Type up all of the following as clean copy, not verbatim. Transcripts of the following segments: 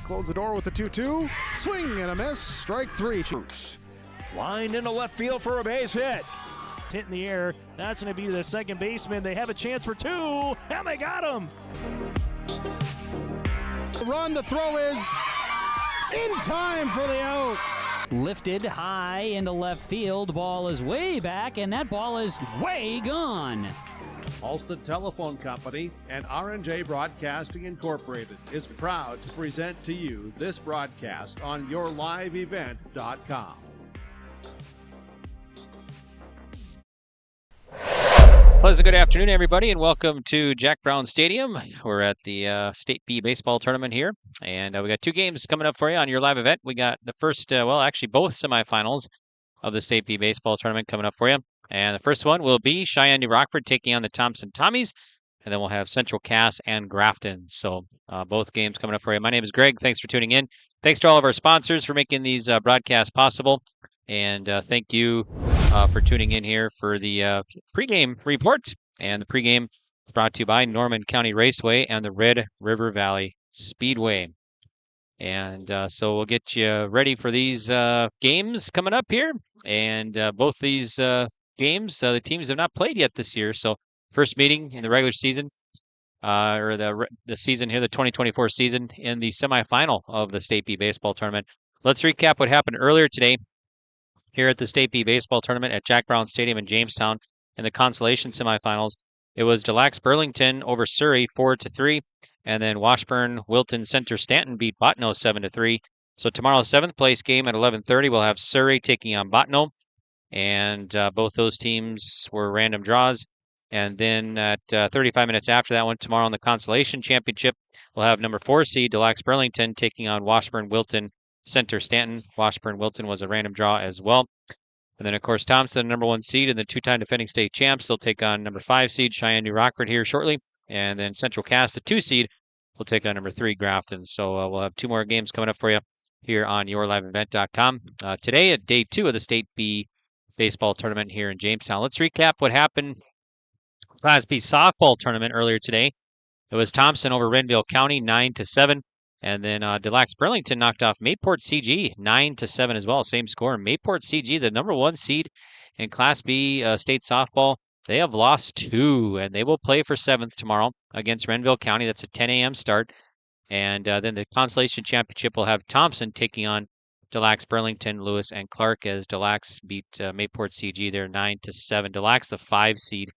close the door with the 2-2. Swing and a miss. Strike three. Line into left field for a base hit. Hit in the air. That's going to be the second baseman. They have a chance for two, and they got him. Run, the throw is in time for the out. Lifted high into left field. Ball is way back, and that ball is way gone. Alston Telephone Company and R&J Broadcasting Incorporated is proud to present to you this broadcast on yourliveevent.com. Pleasant good afternoon, everybody, and welcome to Jack Brown Stadium. We're at the State B baseball tournament here, and we got two games coming up for you on your live event. We got the first, actually both semifinals of the State B baseball tournament coming up for you. And the first one will be Sheyenne-New Rockford taking on the Thompson Tommies, and then we'll have Central Cass and Grafton. So both games coming up for you. My name is Greg. Thanks for tuning in. Thanks to all of our sponsors for making these broadcasts possible. And thank you for tuning in here for the pregame report. And the pregame is brought to you by Norman County Raceway and the Red River Valley Speedway. And so we'll get you ready for these games coming up here. And both these games, the teams have not played yet this year. So first meeting in the regular season, or the season here, the 2024 season, in the semifinal of the State B baseball tournament. Let's recap what happened earlier today here at the State B baseball tournament at Jack Brown Stadium in Jamestown in the consolation semifinals. It was Delax Burlington over Surrey 4-3, and then Washburn Wilton Center Stanton beat Bottineau 7-3. So tomorrow's seventh place game at 11:30, we'll have Surrey taking on Bottineau, and both those teams were random draws. And then at 35 minutes after that one, tomorrow in the consolation championship, we'll have number 4 seed Delax Burlington taking on Washburn Wilton Center Stanton. Washburn Wilton was a random draw as well. And then, of course, Thompson, number 1 seed, and the two-time defending state champs, they'll take on number 5 seed Sheyenne-New Rockford here shortly. And then Central Cass, the 2 seed, will take on number 3 Grafton. So we'll have 2 more games coming up for you here on yourliveevent.com. Today at day 2 of the State B baseball tournament here in Jamestown. Let's recap what happened Class B softball tournament earlier today. It was Thompson over Renville County 9-7. And then Delax Burlington knocked off Mayport CG 9-7 as well. Same score. Mayport CG, the number 1 seed in Class B state softball, they have lost 2, and they will play for 7th tomorrow against Renville County. That's a 10 a.m. start. And then the consolation championship will have Thompson taking on Delax Burlington, Lewis, and Clark, as Delax beat Mayport CG there 9-7. Delax, the 5 seed.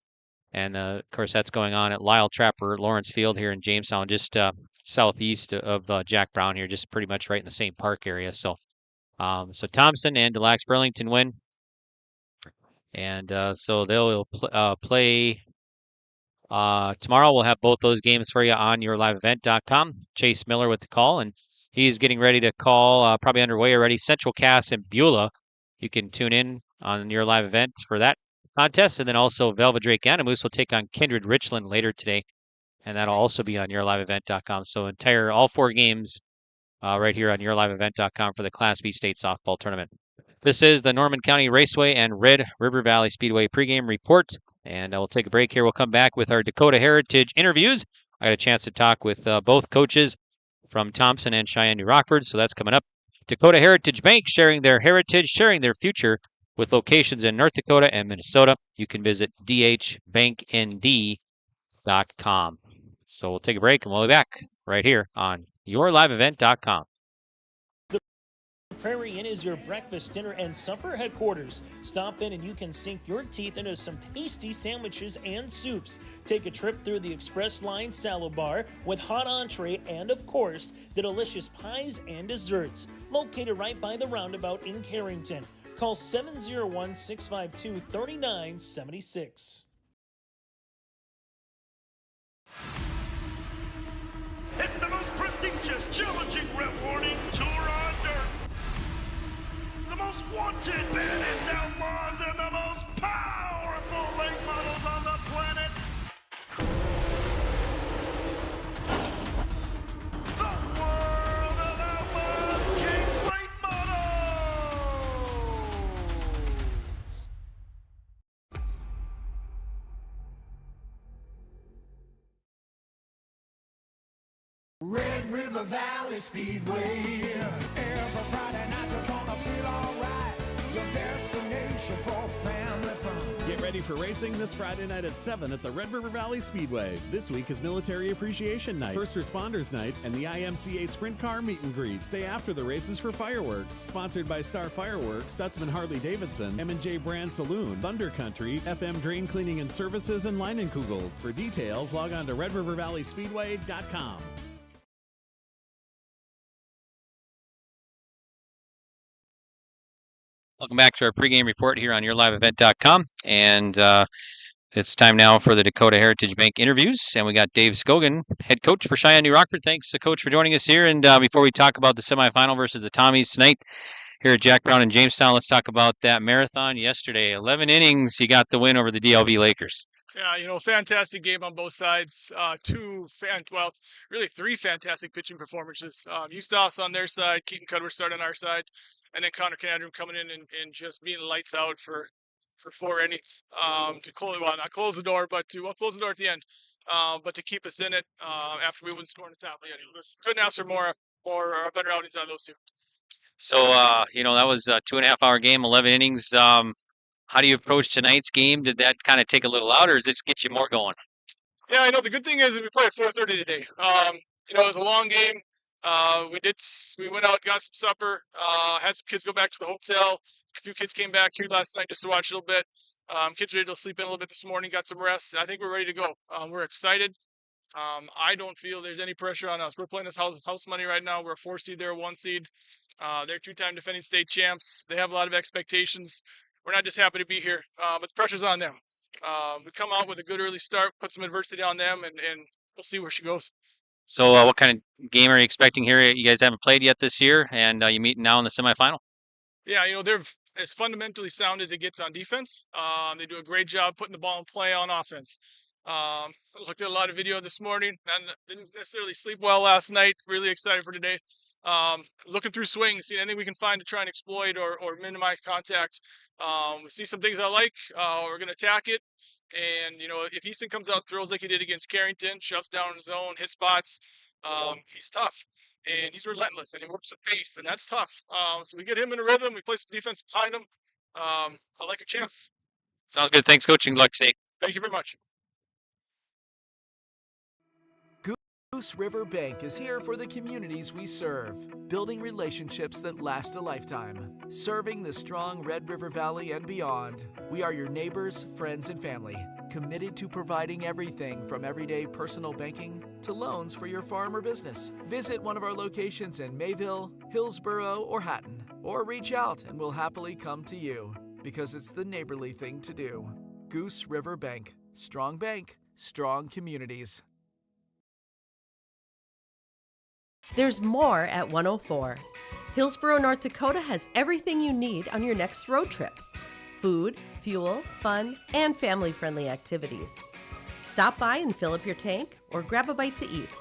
And, of course, that's going on at Lyle Trapper Lawrence Field here in Jamestown, just southeast of Jack Brown here, just pretty much right in the same park area. So so Thompson and Delax Burlington win. And so they'll play tomorrow. We'll have both those games for you on yourliveevent.com. Chase Miller with the call, and he's getting ready to call, probably underway already, Central Cass and Beulah. You can tune in on your live event for that contest. And then also Velva Drake Animus will take on Kindred Richland later today. And that'll also be on yourliveevent.com. So all 4 games right here on yourliveevent.com for the Class B State Softball Tournament. This is the Norman County Raceway and Red River Valley Speedway pregame report. And we'll take a break here. We'll come back with our Dakota Heritage interviews. I got a chance to talk with both coaches from Thompson and Sheyenne-New Rockford. So that's coming up. Dakota Heritage Bank, sharing their heritage, sharing their future with locations in North Dakota and Minnesota. You can visit dhbanknd.com. So we'll take a break and we'll be back right here on yourliveevent.com. The Prairie Inn is your breakfast, dinner, and supper headquarters. Stop in and you can sink your teeth into some tasty sandwiches and soups. Take a trip through the Express Line Salad Bar with hot entree and, of course, the delicious pies and desserts. Located right by the roundabout in Carrington. Call 701-652-3976. It's the most prestigious, challenging, rewarding tour on dirt. The most wanted, baddest outlaws, and the most powerful late models on the planet. The world of outlaws, King's Late Models. River Valley Speedway. Every Friday night you're gonna feel alright. Your destination for family fun. Get ready for racing this Friday night at 7 at the Red River Valley Speedway. This week is Military Appreciation Night, First Responders Night, and the IMCA Sprint Car Meet and Greet. Stay after the races for fireworks. Sponsored by Star Fireworks, Stutzman Harley-Davidson, M&J Brand Saloon, Thunder Country, FM Drain Cleaning and Services, and Leinenkugels. For details, log on to RedRiverValleySpeedway.com. Welcome back to our pregame report here on YourLiveEvent.com. And it's time now for the Dakota Heritage Bank interviews. And we got Dave Scogan, head coach for Sheyenne-New Rockford. Thanks, Coach, for joining us here. And before we talk about the semifinal versus the Tommies tonight here at Jack Brown in Jamestown, let's talk about that marathon yesterday. 11 innings, you got the win over the DLV Lakers. Yeah, fantastic game on both sides. Really three fantastic pitching performances. Eustace on their side, Keaton Cudworth started on our side, and then Connor Canadrum coming in and just being lights out for 4 innings to close, not close the door, but to close the door at the end, but to keep us in it after we wouldn't score in the top. Yeah, couldn't ask for more better outings out of those two. So, that was a 2.5-hour game, 11 innings. How do you approach tonight's game? Did that kind of take a little out, or does this get you more going? Yeah, I know. The good thing is we play at 4:30 today. It was a long game. We went out, got some supper, had some kids go back to the hotel. A few kids came back here last night just to watch a little bit. Kids were able to sleep in a little bit this morning, got some rest. And I think we're ready to go. We're excited. I don't feel there's any pressure on us. We're playing this house money right now. We're a 4 seed, they're a 1 seed. They're 2-time defending state champs. They have a lot of expectations. We're not just happy to be here, but the pressure's on them. We come out with a good early start, put some adversity on them, and we'll see where she goes. So what kind of game are you expecting here? You guys haven't played yet this year, and you meet now in the semifinal? Yeah, they're as fundamentally sound as it gets on defense. They do a great job putting the ball in play on offense. I looked at a lot of video this morning and didn't necessarily sleep well last night. Really excited for today. Looking through swings, seeing anything we can find to try and exploit or minimize contact. We see some things I like. We're going to attack it. And, if Easton comes out, throws like he did against Carrington, shoves down in his zone, hits spots, he's tough. And he's relentless, and he works at pace, and that's tough. So we get him in a rhythm. We play some defense behind him. I like a chance. Sounds good. Thanks, Coach. Good luck today. Thank you very much. Goose River Bank is here for the communities we serve, building relationships that last a lifetime. Serving the strong Red River Valley and beyond, we are your neighbors, friends, and family, committed to providing everything from everyday personal banking to loans for your farm or business. Visit one of our locations in Mayville, Hillsborough, or Hatton, or reach out and we'll happily come to you, because it's the neighborly thing to do. Goose River Bank, strong communities. There's more at 104. Hillsborough, North Dakota has everything you need on your next road trip. Food, fuel, fun, and family-friendly activities. Stop by and fill up your tank or grab a bite to eat.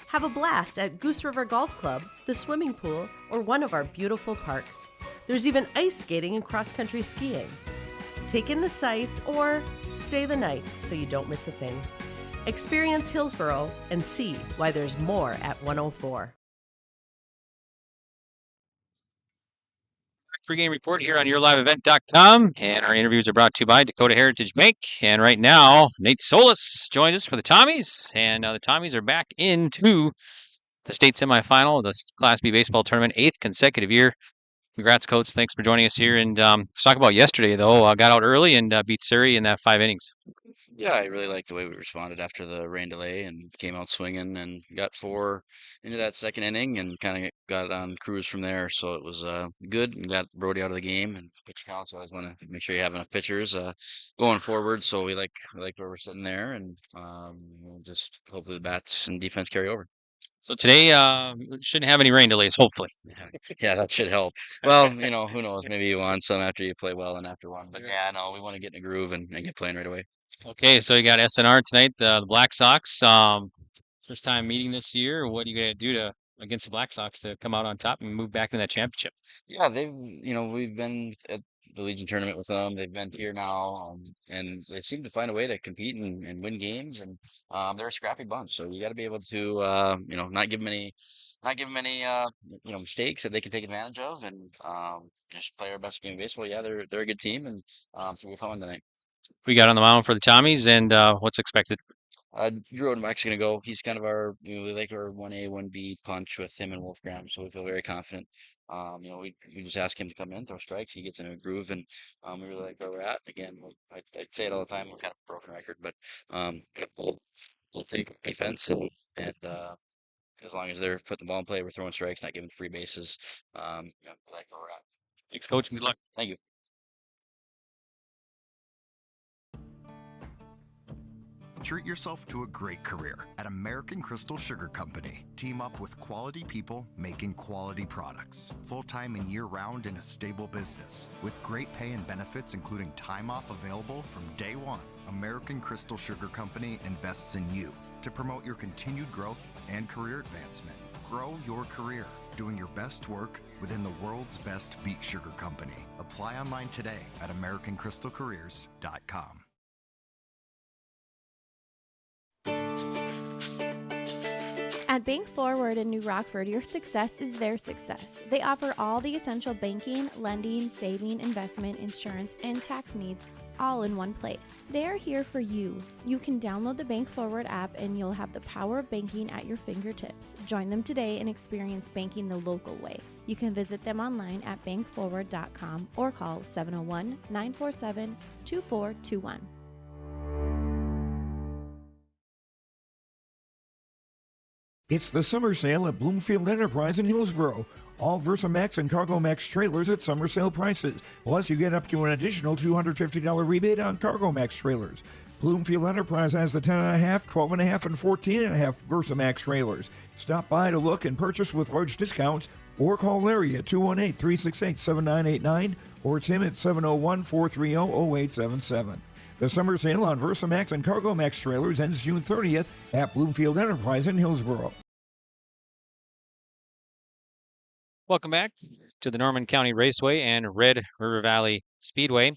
Have a blast at Goose River Golf Club, the swimming pool, or one of our beautiful parks. There's even ice skating and cross-country skiing. Take in the sights or stay the night so you don't miss a thing. Experience Hillsborough and see why there's more at 104. Pregame report here on YourLiveEvent.com, and our interviews are brought to you by Dakota Heritage Bank. And right now, Nate Solis joins us for the Tommies, and the Tommies are back into the state semifinal of the Class B baseball tournament, 8th consecutive year. Congrats, Coach. Thanks for joining us here. And let's talk about yesterday, though. Got out early and beat Surrey in that 5 innings. Yeah, I really liked the way we responded after the rain delay and came out swinging and got 4 into that second inning and kind of got on cruise from there. So it was good and got Brody out of the game and pitch count. So I always want to make sure you have enough pitchers going forward. So we like where we're sitting there and we'll just hopefully the bats and defense carry over. So today, we shouldn't have any rain delays, hopefully. Yeah, that should help. Well, who knows? Maybe you want some after you play well and after one. But yeah, no, we want to get in a groove and get playing right away. Okay, so you got SNR tonight, the Black Sox. First time meeting this year. What are you going to do against the Black Sox to come out on top and move back into that championship? Yeah, we've been at Legion tournament with them. They've been here now, and they seem to find a way to compete and win games. And they're a scrappy bunch, so you got to be able to not give them any mistakes that they can take advantage of, and just play our best game of baseball. Yeah, they're a good team, and so we're fun tonight. We got on the mound for the Tommies, and what's expected? Drew and Mike's gonna go. He's kind of our, we like our 1A, 1B punch with him and Wolfgram, so we feel very confident. We just ask him to come in, throw strikes. He gets in a groove, and we really like where we're at. Again, I say it all the time. We're kind of a broken record, but we'll take defense, and as long as they're putting the ball in play, we're throwing strikes, not giving free bases. We like where we're at. Thanks, Coach. Good luck. Thank you. Treat yourself to a great career at American Crystal Sugar Company. Team up with quality people making quality products. Full-time and year-round in a stable business. With great pay and benefits including time off available from day one. American Crystal Sugar Company invests in you to promote your continued growth and career advancement. Grow your career, doing your best work within the world's best beet sugar company. Apply online today at AmericanCrystalCareers.com. At Bank Forward in New Rockford, your success is their success. They offer all the essential banking, lending, saving, investment, insurance, and tax needs all in one place. They are here for you. You can download the Bank Forward app and you'll have the power of banking at your fingertips. Join them today and experience banking the local way. You can visit them online at bankforward.com or call 701-947-2421. It's the summer sale at Bloomfield Enterprise in Hillsboro. All Versamax and CargoMax trailers at summer sale prices. Plus, you get up to an additional $250 rebate on CargoMax trailers. Bloomfield Enterprise has the 10.5, 12.5, and 14.5 Versamax trailers. Stop by to look and purchase with large discounts, or call Larry at 218-368-7989 or Tim at 701-430-0877. The summer sale on Versamax and CargoMax trailers ends June 30th at Bloomfield Enterprise in Hillsboro. Welcome back to the Norman County Raceway and Red River Valley Speedway.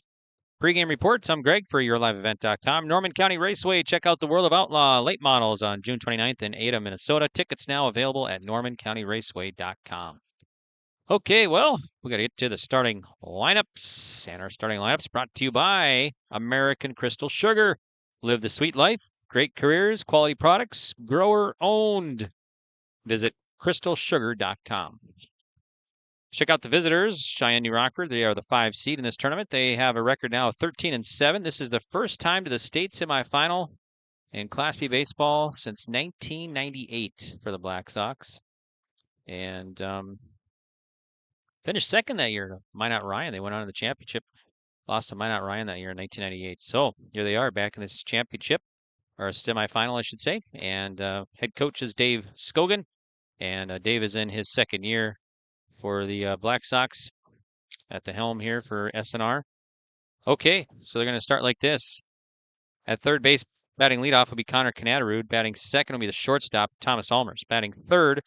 Pregame reports. I'm Greg for YourLiveEvent.com. Norman County Raceway. Check out the World of Outlaw late models on June 29th in Ada, Minnesota. Tickets now available at NormanCountyRaceway.com. Okay, well, we got to get to the starting lineups. And our starting lineups brought to you by American Crystal Sugar. Live the sweet life. Great careers, quality products, grower owned. Visit crystalsugar.com. Check out the visitors, Cheyenne-New Rockford. They are the 5 seed in this tournament. They have a record now of 13-7. This is the first time to the state semifinal in Class B baseball since 1998 for the Black Sox. And finished second that year to Minot Ryan. They went on to the championship, lost to Minot Ryan that year in 1998. So here they are back in this championship, or semifinal, I should say. And head coach is Dave Scogan. And Dave is in his second year for the Black Sox at the helm here for SNR. Okay, so they're going to start like this. At third base, batting leadoff will be Connor Canadarud. Batting second will be the shortstop, Thomas Almers. Batting third,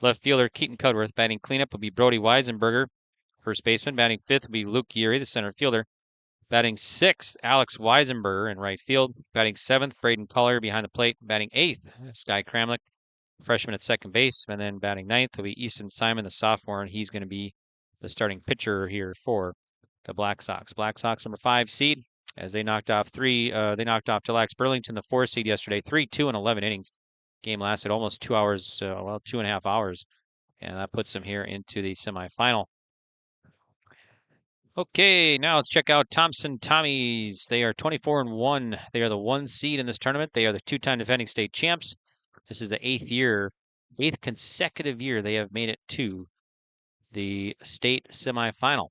left fielder Keaton Cudworth. Batting cleanup will be Brody Weisenberger, first baseman. Batting fifth will be Luke Geary, the center fielder. Batting sixth, Alex Weisenberger in right field. Batting seventh, Braden Collier behind the plate. Batting eighth, Sky Kramlich, freshman at second base. And then batting ninth will be Easton Simon, the sophomore, and he's going to be the starting pitcher here for the Black Sox. Black Sox number 5 seed, as they knocked off Del Axe Burlington, the 4 seed yesterday, 3-2 in 11 innings. Game lasted almost 2 hours, 2.5 hours, and that puts them here into the semifinal. Okay, now let's check out Thompson Tommies. They are 24-1. They are the 1 seed in this tournament. They are the 2-time defending state champs. This is the 8th consecutive year they have made it to the state semifinal.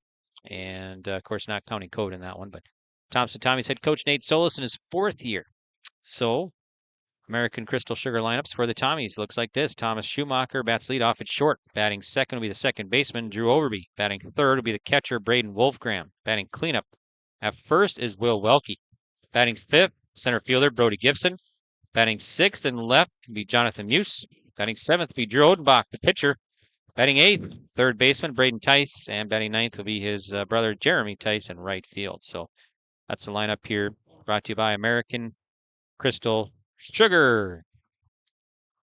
And, of course, not counting code in that one, but Thompson Tommies head coach Nate Solis in his 4th year. So, American Crystal Sugar lineups for the Tommies looks like this. Thomas Schumacher bats leadoff at short. Batting second will be the second baseman, Drew Overby. Batting third will be the catcher, Braden Wolfgram. Batting cleanup at first is Will Welke. Batting fifth, center fielder, Brody Gibson. Batting sixth and left will be Jonathan Muse. Batting seventh will be Drew Odenbach, the pitcher. Batting 8th, third baseman Braden Tice, and batting 9th will be his brother Jeremy Tice in right field. So that's the lineup here, brought to you by American Crystal Sugar.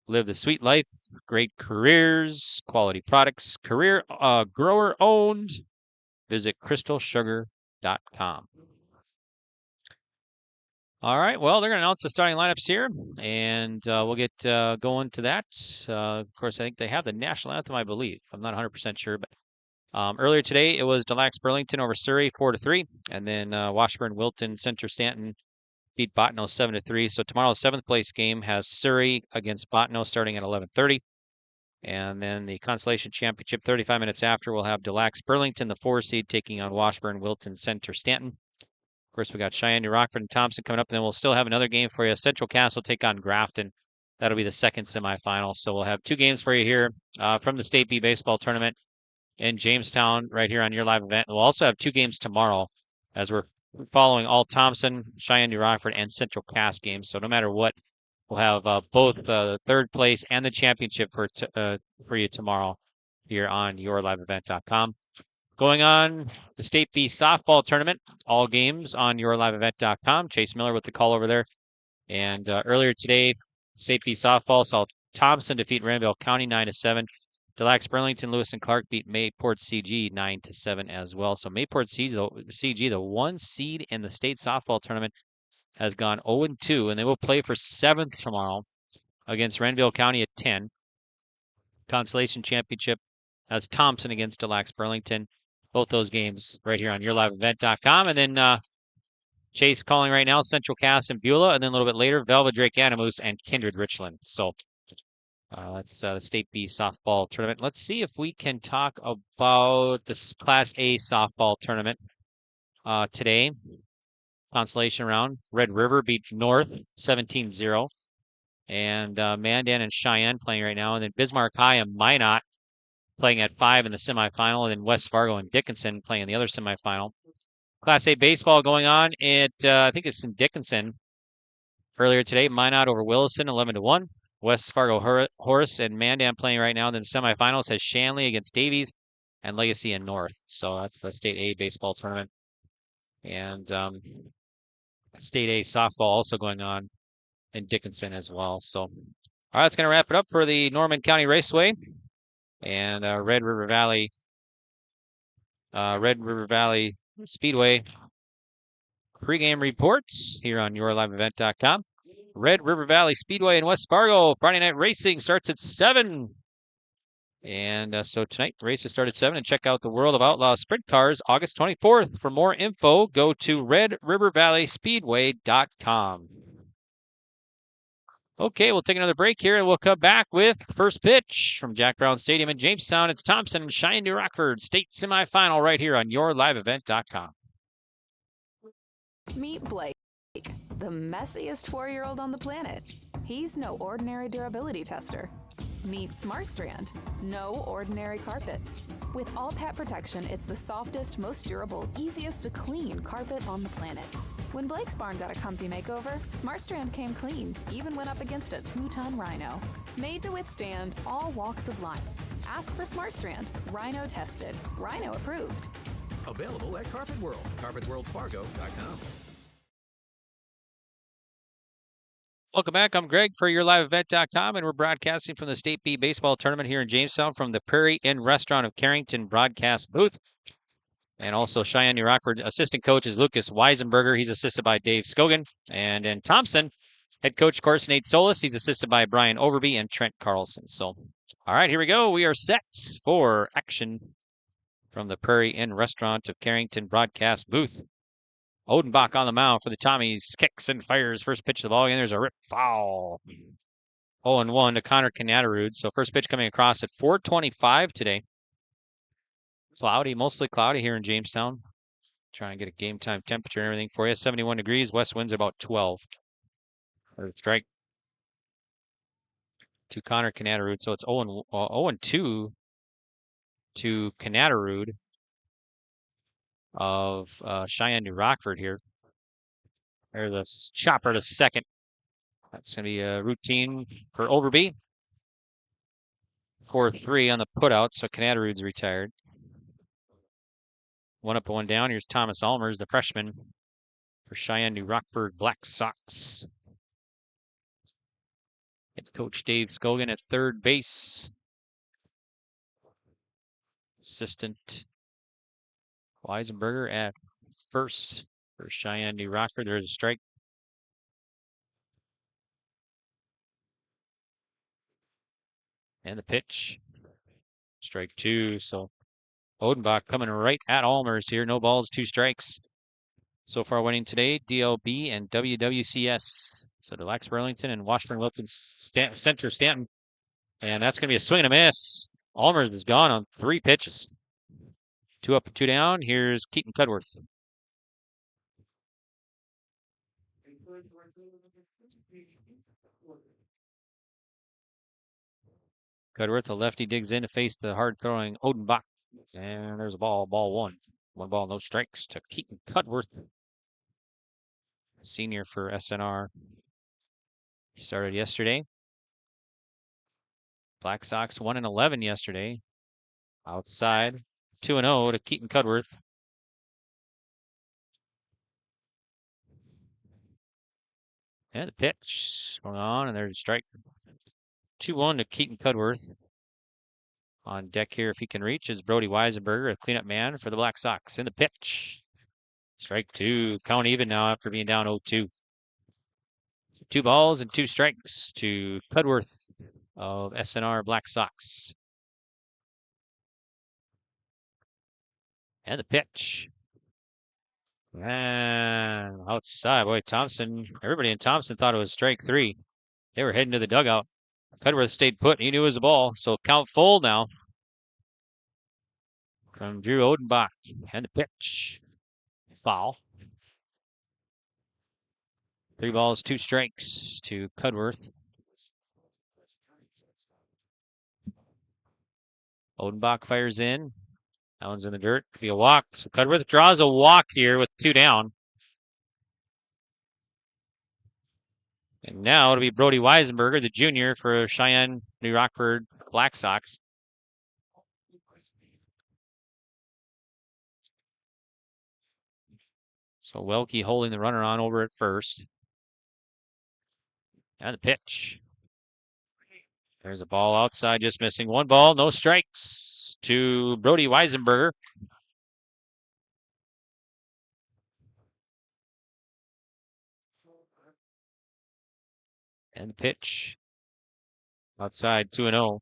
Live the sweet life, great careers, quality products, career grower owned. Visit crystalsugar.com. All right, well, they're going to announce the starting lineups here, and we'll get going to that. Of course, I think they have the national anthem, I believe. I'm not 100% sure, but earlier today it was Delax Burlington over Surrey 4-3, and then Washburn, Wilton, Center Stanton beat Bottineau 7-3. So tomorrow's 7th place game has Surrey against Bottineau starting at 11:30. And then the Consolation Championship 35 minutes after will have Delax Burlington, the 4 seed, taking on Washburn, Wilton, Center Stanton. Of course, we got Sheyenne-New Rockford and Thompson coming up, and then we'll still have another game for you. Central Castle take on Grafton. That'll be the second semifinal. So we'll have 2 games for you here from the State B baseball tournament in Jamestown right here on your live event. We'll also have 2 games tomorrow as we're following all Thompson, Sheyenne-New Rockford, and Central Cass games. So no matter what, we'll have both the third place and the championship for you tomorrow here on yourliveevent.com. Going on the State B softball tournament, all games on yourliveevent.com. Chase Miller with the call over there. And earlier today, State B softball saw Thompson defeat Randville County 9-7. Delax Burlington, Lewis and Clark beat Mayport CG 9-7 as well. So Mayport CG, the 1 seed in the state softball tournament, has gone 0-2, and they will play for 7th tomorrow against Renville County at 10. Consolation Championship has Thompson against Delax Burlington. Both those games right here on yourliveevent.com. And then Chase calling right now, Central Cass and Beulah, and then a little bit later, Velva Drake Animus and Kindred Richland. So that's the State B softball tournament. Let's see if we can talk about this Class A softball tournament today. Consolation round. Red River beat North 17-0. And Mandan and Cheyenne playing right now. And then Bismarck High and Minot playing at 5 in the semifinal. And then West Fargo and Dickinson playing in the other semifinal. Class A baseball going on at, I think it's in Dickinson. Earlier today, Minot over Williston 11-1. West Fargo Horace and Mandan playing right now. And then semifinals has Shanley against Davies and Legacy and North. So that's the State A baseball tournament. And State A softball also going on in Dickinson as well. So, all right, that's going to wrap it up for the Norman County Raceway and Red River Valley Speedway pregame reports here on yourliveevent.com. Red River Valley Speedway in West Fargo. Friday night racing starts at 7. And so tonight, the races start at 7. And check out the World of Outlaw Sprint Cars August 24th. For more info, go to redrivervalleyspeedway.com. Okay, we'll take another break here, and we'll come back with first pitch from Jack Brown Stadium in Jamestown. It's Thompson and Sheyenne-New Rockford state semifinal right here on yourliveevent.com. Meet Blake, the messiest 4-year-old on the planet. He's no ordinary durability tester. Meet SmartStrand, no ordinary carpet. With all pet protection, it's the softest, most durable, easiest to clean carpet on the planet. When Blake's barn got a comfy makeover, SmartStrand came clean, even went up against a 2-ton rhino. Made to withstand all walks of life. Ask for SmartStrand, rhino tested, rhino approved. Available at Carpet World, carpetworldfargo.com. Welcome back. I'm Greg for yourliveevent.com, and we're broadcasting from the State B baseball tournament here in Jamestown from the Prairie Inn Restaurant of Carrington broadcast booth. And also Sheyenne-New Rockford assistant coach is Lucas Weisenberger. He's assisted by Dave Scogan. And in Thompson, head coach, of course, Nate Solis. He's assisted by Brian Overby and Trent Carlson. So, all right, here we go. We are set for action from the Prairie Inn Restaurant of Carrington broadcast booth. Odenbach on the mound for the Tommies. Kicks and fires. First pitch of the ball game. There's a rip foul. 0-1 to Connor Canadarud. So first pitch coming across at 4:25 today. Cloudy, mostly cloudy here in Jamestown. Trying to get a game time temperature and everything for you. 71 degrees. West winds about 12. Or strike to Connor Canadarud. So it's 0-2 to Canadarud of Sheyenne-New Rockford here. There's a chopper to second. That's going to be a routine for Overby. 4-3 on the putout, so Canadarud's retired. One up and one down. Here's Thomas Almers, the freshman for Cheyenne-New Rockford Black Sox. It's Coach Dave Scogan at third base. Assistant Weisenberger at first for Cheyenne-New Rockford. There's a strike. And the pitch. Strike two. So Odenbach coming right at Almers here. No balls, 2 strikes. So far winning today, DLB and WWCS. So Deluxe Burlington and Washburn Wilson Center Stanton. And that's going to be a swing and a miss. Almers is gone on 3 pitches. 2 up and 2 down. Here's Keaton Cudworth. Cudworth, the lefty, digs in to face the hard-throwing Odenbach. And there's a ball. Ball 1. 1 ball, no strikes to Keaton Cudworth. Senior for SNR. He started yesterday. Black Sox 1-11 yesterday. Outside, 2-0 to Keaton Cudworth. And the pitch going on, and there's a strike. 2-1 to Keaton Cudworth. On deck here, if he can reach, is Brody Weisenberger, a cleanup man for the Black Sox. In the pitch. Strike 2. Count even now after being down 0-2. 2 balls and 2 strikes to Cudworth of SNR Black Sox. And the pitch. And outside, boy, Thompson. Everybody in Thompson thought it was strike 3. They were heading to the dugout. Cudworth stayed put. He knew it was a ball. So count full now from Drew Odenbach. And the pitch. Foul. 3 balls, 2 strikes to Cudworth. Odenbach fires in. That one's in the dirt. Could be a walk. So Cudworth draws a walk here with 2 down. And now it'll be Brody Weisenberger, the junior for Cheyenne-New Rockford Black Sox. So Welke holding the runner on over at first. And the pitch. There's a ball outside, just missing. 1 ball, no strikes to Brody Weisenberger. And the pitch. Outside, 2-0.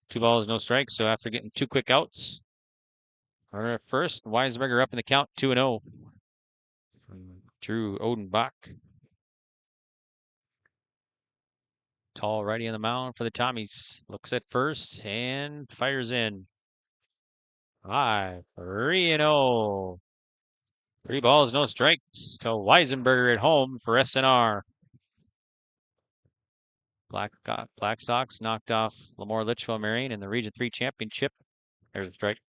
2 balls, no strikes. So after getting 2 quick outs, runner at first, Weisenberger up in the count, 2-0. Drew Odenbach. Tall righty on the mound for the Tommies. Looks at first and fires in. 3-0. 3 balls, no strikes to Weisenberger at home for SNR. Black Sox knocked off Lemoore Litchfield Marion in the Region 3 championship. There's a strike.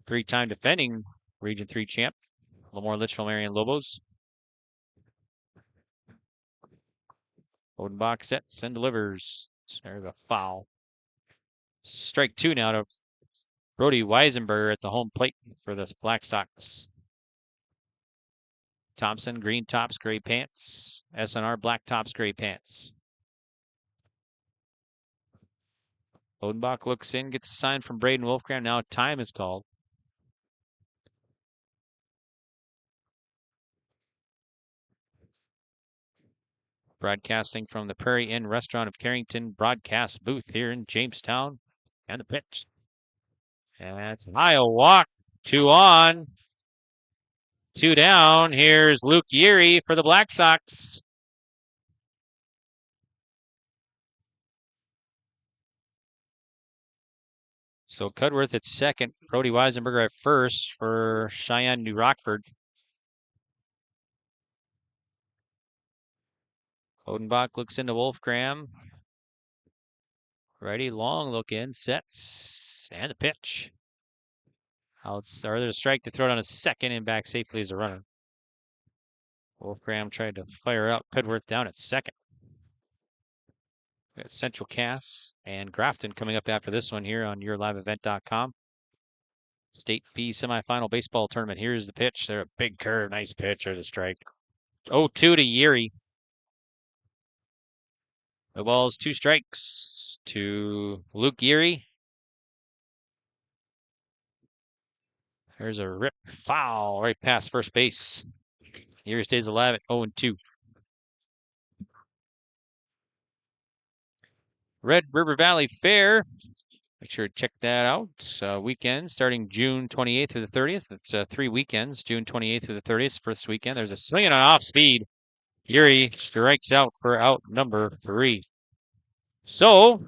3-time defending Region 3 champ, Lemoore Litchfield Marion Lobos. Odenbach sets and delivers. There's a foul. Strike 2 now to Brody Weisenberger at the home plate for the Black Sox. Thompson, green tops, gray pants. SNR, black tops, gray pants. Odenbach looks in, gets a sign from Braden Wolfgram. Now time is called. Broadcasting from the Prairie Inn Restaurant of Carrington broadcast booth here in Jamestown. And the pitch. And that's high, a walk. 2 on. 2 down. Here's Luke Yeary for the Black Sox. So Cudworth at second. Brody Weisenberger at first for Cheyenne-New Rockford. Odenbach looks into Wolfgram. Righty, long look in, sets, and the pitch. There's a strike to throw it on a second and back safely as a runner. Wolfgram tried to fire out Cudworth down at second. We got Central Cass and Grafton coming up after this one here on yourliveevent.com. State B semifinal baseball tournament. Here's the pitch. They're a big curve. Nice pitch. There's a strike. 0-2 to Yeri. The ball's 2 strikes to Luke Yeri. There's a rip foul right past first base. Yeri stays alive at 0-2. Red River Valley Fair. Make sure to check that out. Weekend starting June 28th through the 30th. It's 3 weekends, June 28th through the 30th, first weekend. There's a swinging on off speed. Yeri strikes out for out number 3. So,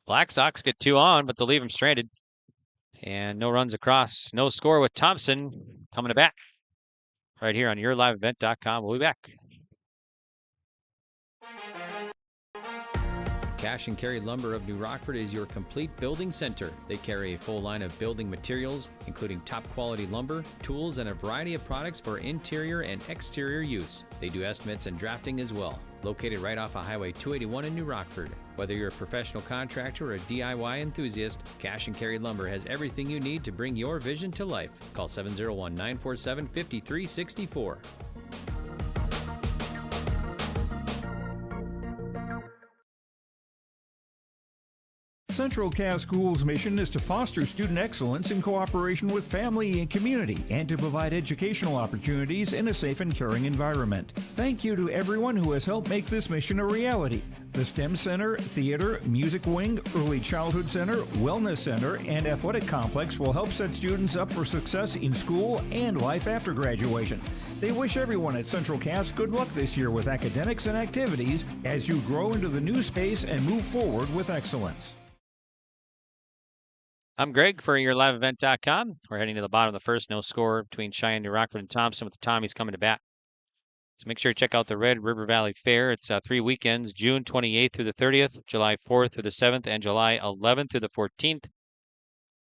Black Sox get 2 on, but they'll leave them stranded. And no runs across. No score with Thompson coming to bat. Right here on yourliveevent.com. We'll be back. Cash and Carry Lumber of New Rockford is your complete building center. They carry a full line of building materials, including top quality lumber, tools, and a variety of products for interior and exterior use. They do estimates and drafting as well. Located right off of Highway 281 in New Rockford. Whether you're a professional contractor or a DIY enthusiast, Cash and Carry Lumber has everything you need to bring your vision to life. Call 701-947-5364. Central Cass Schools' mission is to foster student excellence in cooperation with family and community and to provide educational opportunities in a safe and caring environment. Thank you to everyone who has helped make this mission a reality. The STEM Center, Theater, Music Wing, Early Childhood Center, Wellness Center, and Athletic Complex will help set students up for success in school and life after graduation. They wish everyone at Central Cass good luck this year with academics and activities as you grow into the new space and move forward with excellence. I'm Greg for yourliveevent.com. We're heading to the bottom of the first. No score between Sheyenne-New Rockford and Thompson with the Tommies coming to bat. So make sure to check out the Red River Valley Fair. It's 3 weekends, June 28th through the 30th, July 4th through the 7th, and July 11th through the 14th.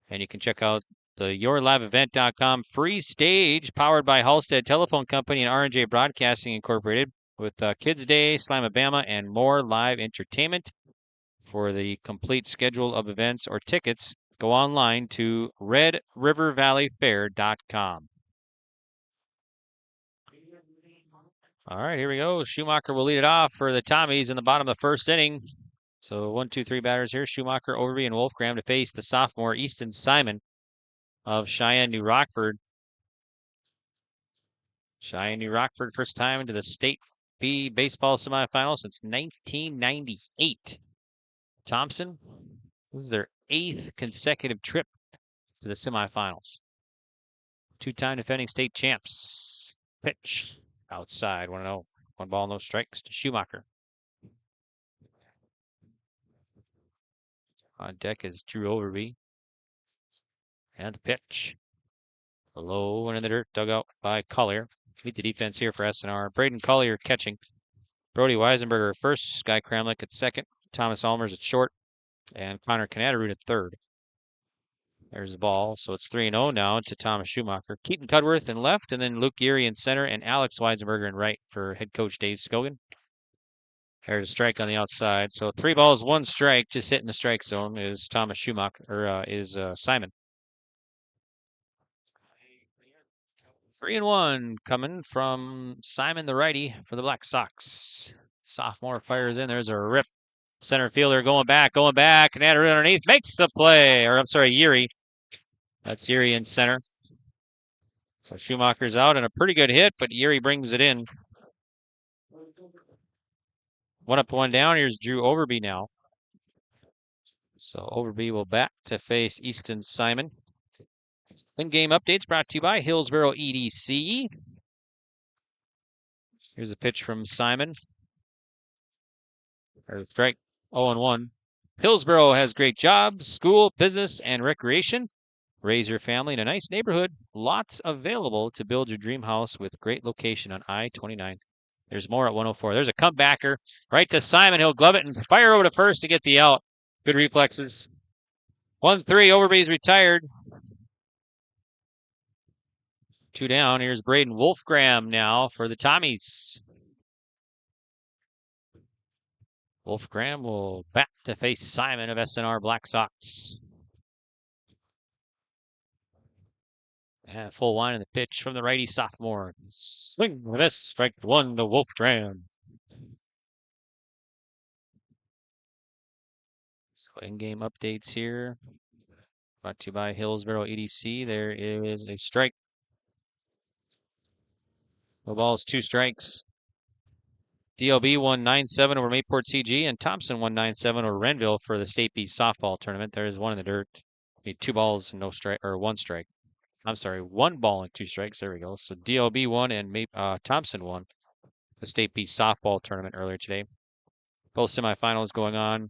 And you can check out the yourliveevent.com free stage powered by Halstead Telephone Company and R&J Broadcasting Incorporated with Kids Day, Slamabama, and more live entertainment. For the complete schedule of events or tickets, go online to redrivervalleyfair.com. All right, here we go. Schumacher will lead it off for the Tommies in the bottom of the first inning. So 1, 2, 3 batters here. Schumacher, Overby, and Wolfgram to face the sophomore Easton Simon of Sheyenne-New Rockford. Sheyenne-New Rockford, first time into the State B baseball semifinal since 1998. Thompson, this is their 8th consecutive trip to the semifinals. 2-time defending state champs. Pitch outside, 1-0. 1 ball, no strikes to Schumacher. On deck is Drew Overby. And the pitch. Low and in the dirt, dug out by Collier. Meet the defense here for SNR. Braden Collier catching. Brody Weisenberger first. Sky Kramlik at second. Thomas Almers at short. And Connor Canadarud at third. There's the ball. So it's 3-0 now to Thomas Schumacher. Keaton Cudworth in left, and then Luke Geary in center, and Alex Weisenberger in right for head coach Dave Scogan. There's a strike on the outside. So 3 balls, 1 strike, just hitting the strike zone is Thomas Schumacher, or is Simon. 3-1 coming from Simon, the righty, for the Black Sox. Sophomore fires in. There's a rip. Center fielder going back. Canadarud underneath. Makes the play. Or, I'm sorry, Yeri. That's Yeri in center. So Schumacher's out and a pretty good hit, but Yeri brings it in. 1 up, 1 down. Here's Drew Overby now. So Overby will bat to face Easton Simon. In-game updates brought to you by Hillsboro EDC. Here's a pitch from Simon. There's a strike, 0-1. Hillsboro has great jobs, school, business, and recreation. Raise your family in a nice neighborhood. Lots available to build your dream house with great location on I-29. There's more at 104. There's a comebacker right to Simon. He'll glove it and fire over to first to get the out. Good reflexes. 1-3. Overby's retired. 2 down. Here's Braden Wolfgram now for the Tommies. Wolfgram will bat to face Simon of SNR Black Sox. And full line in the pitch from the righty sophomore. Swing and a miss, strike one to Wolfgram. So in-game updates here. Brought to you by Hillsboro EDC. There is a strike. No balls, 2 strikes. DLB 197 over Mayport CG, and Thompson 197 over Renville for the State B softball tournament. There is one in the dirt. Need 2 balls and no strike, or 1 strike. I'm sorry, 1 ball and 2 strikes. There we go. So DLB won and Thompson won the State B softball tournament earlier today. Both semifinals going on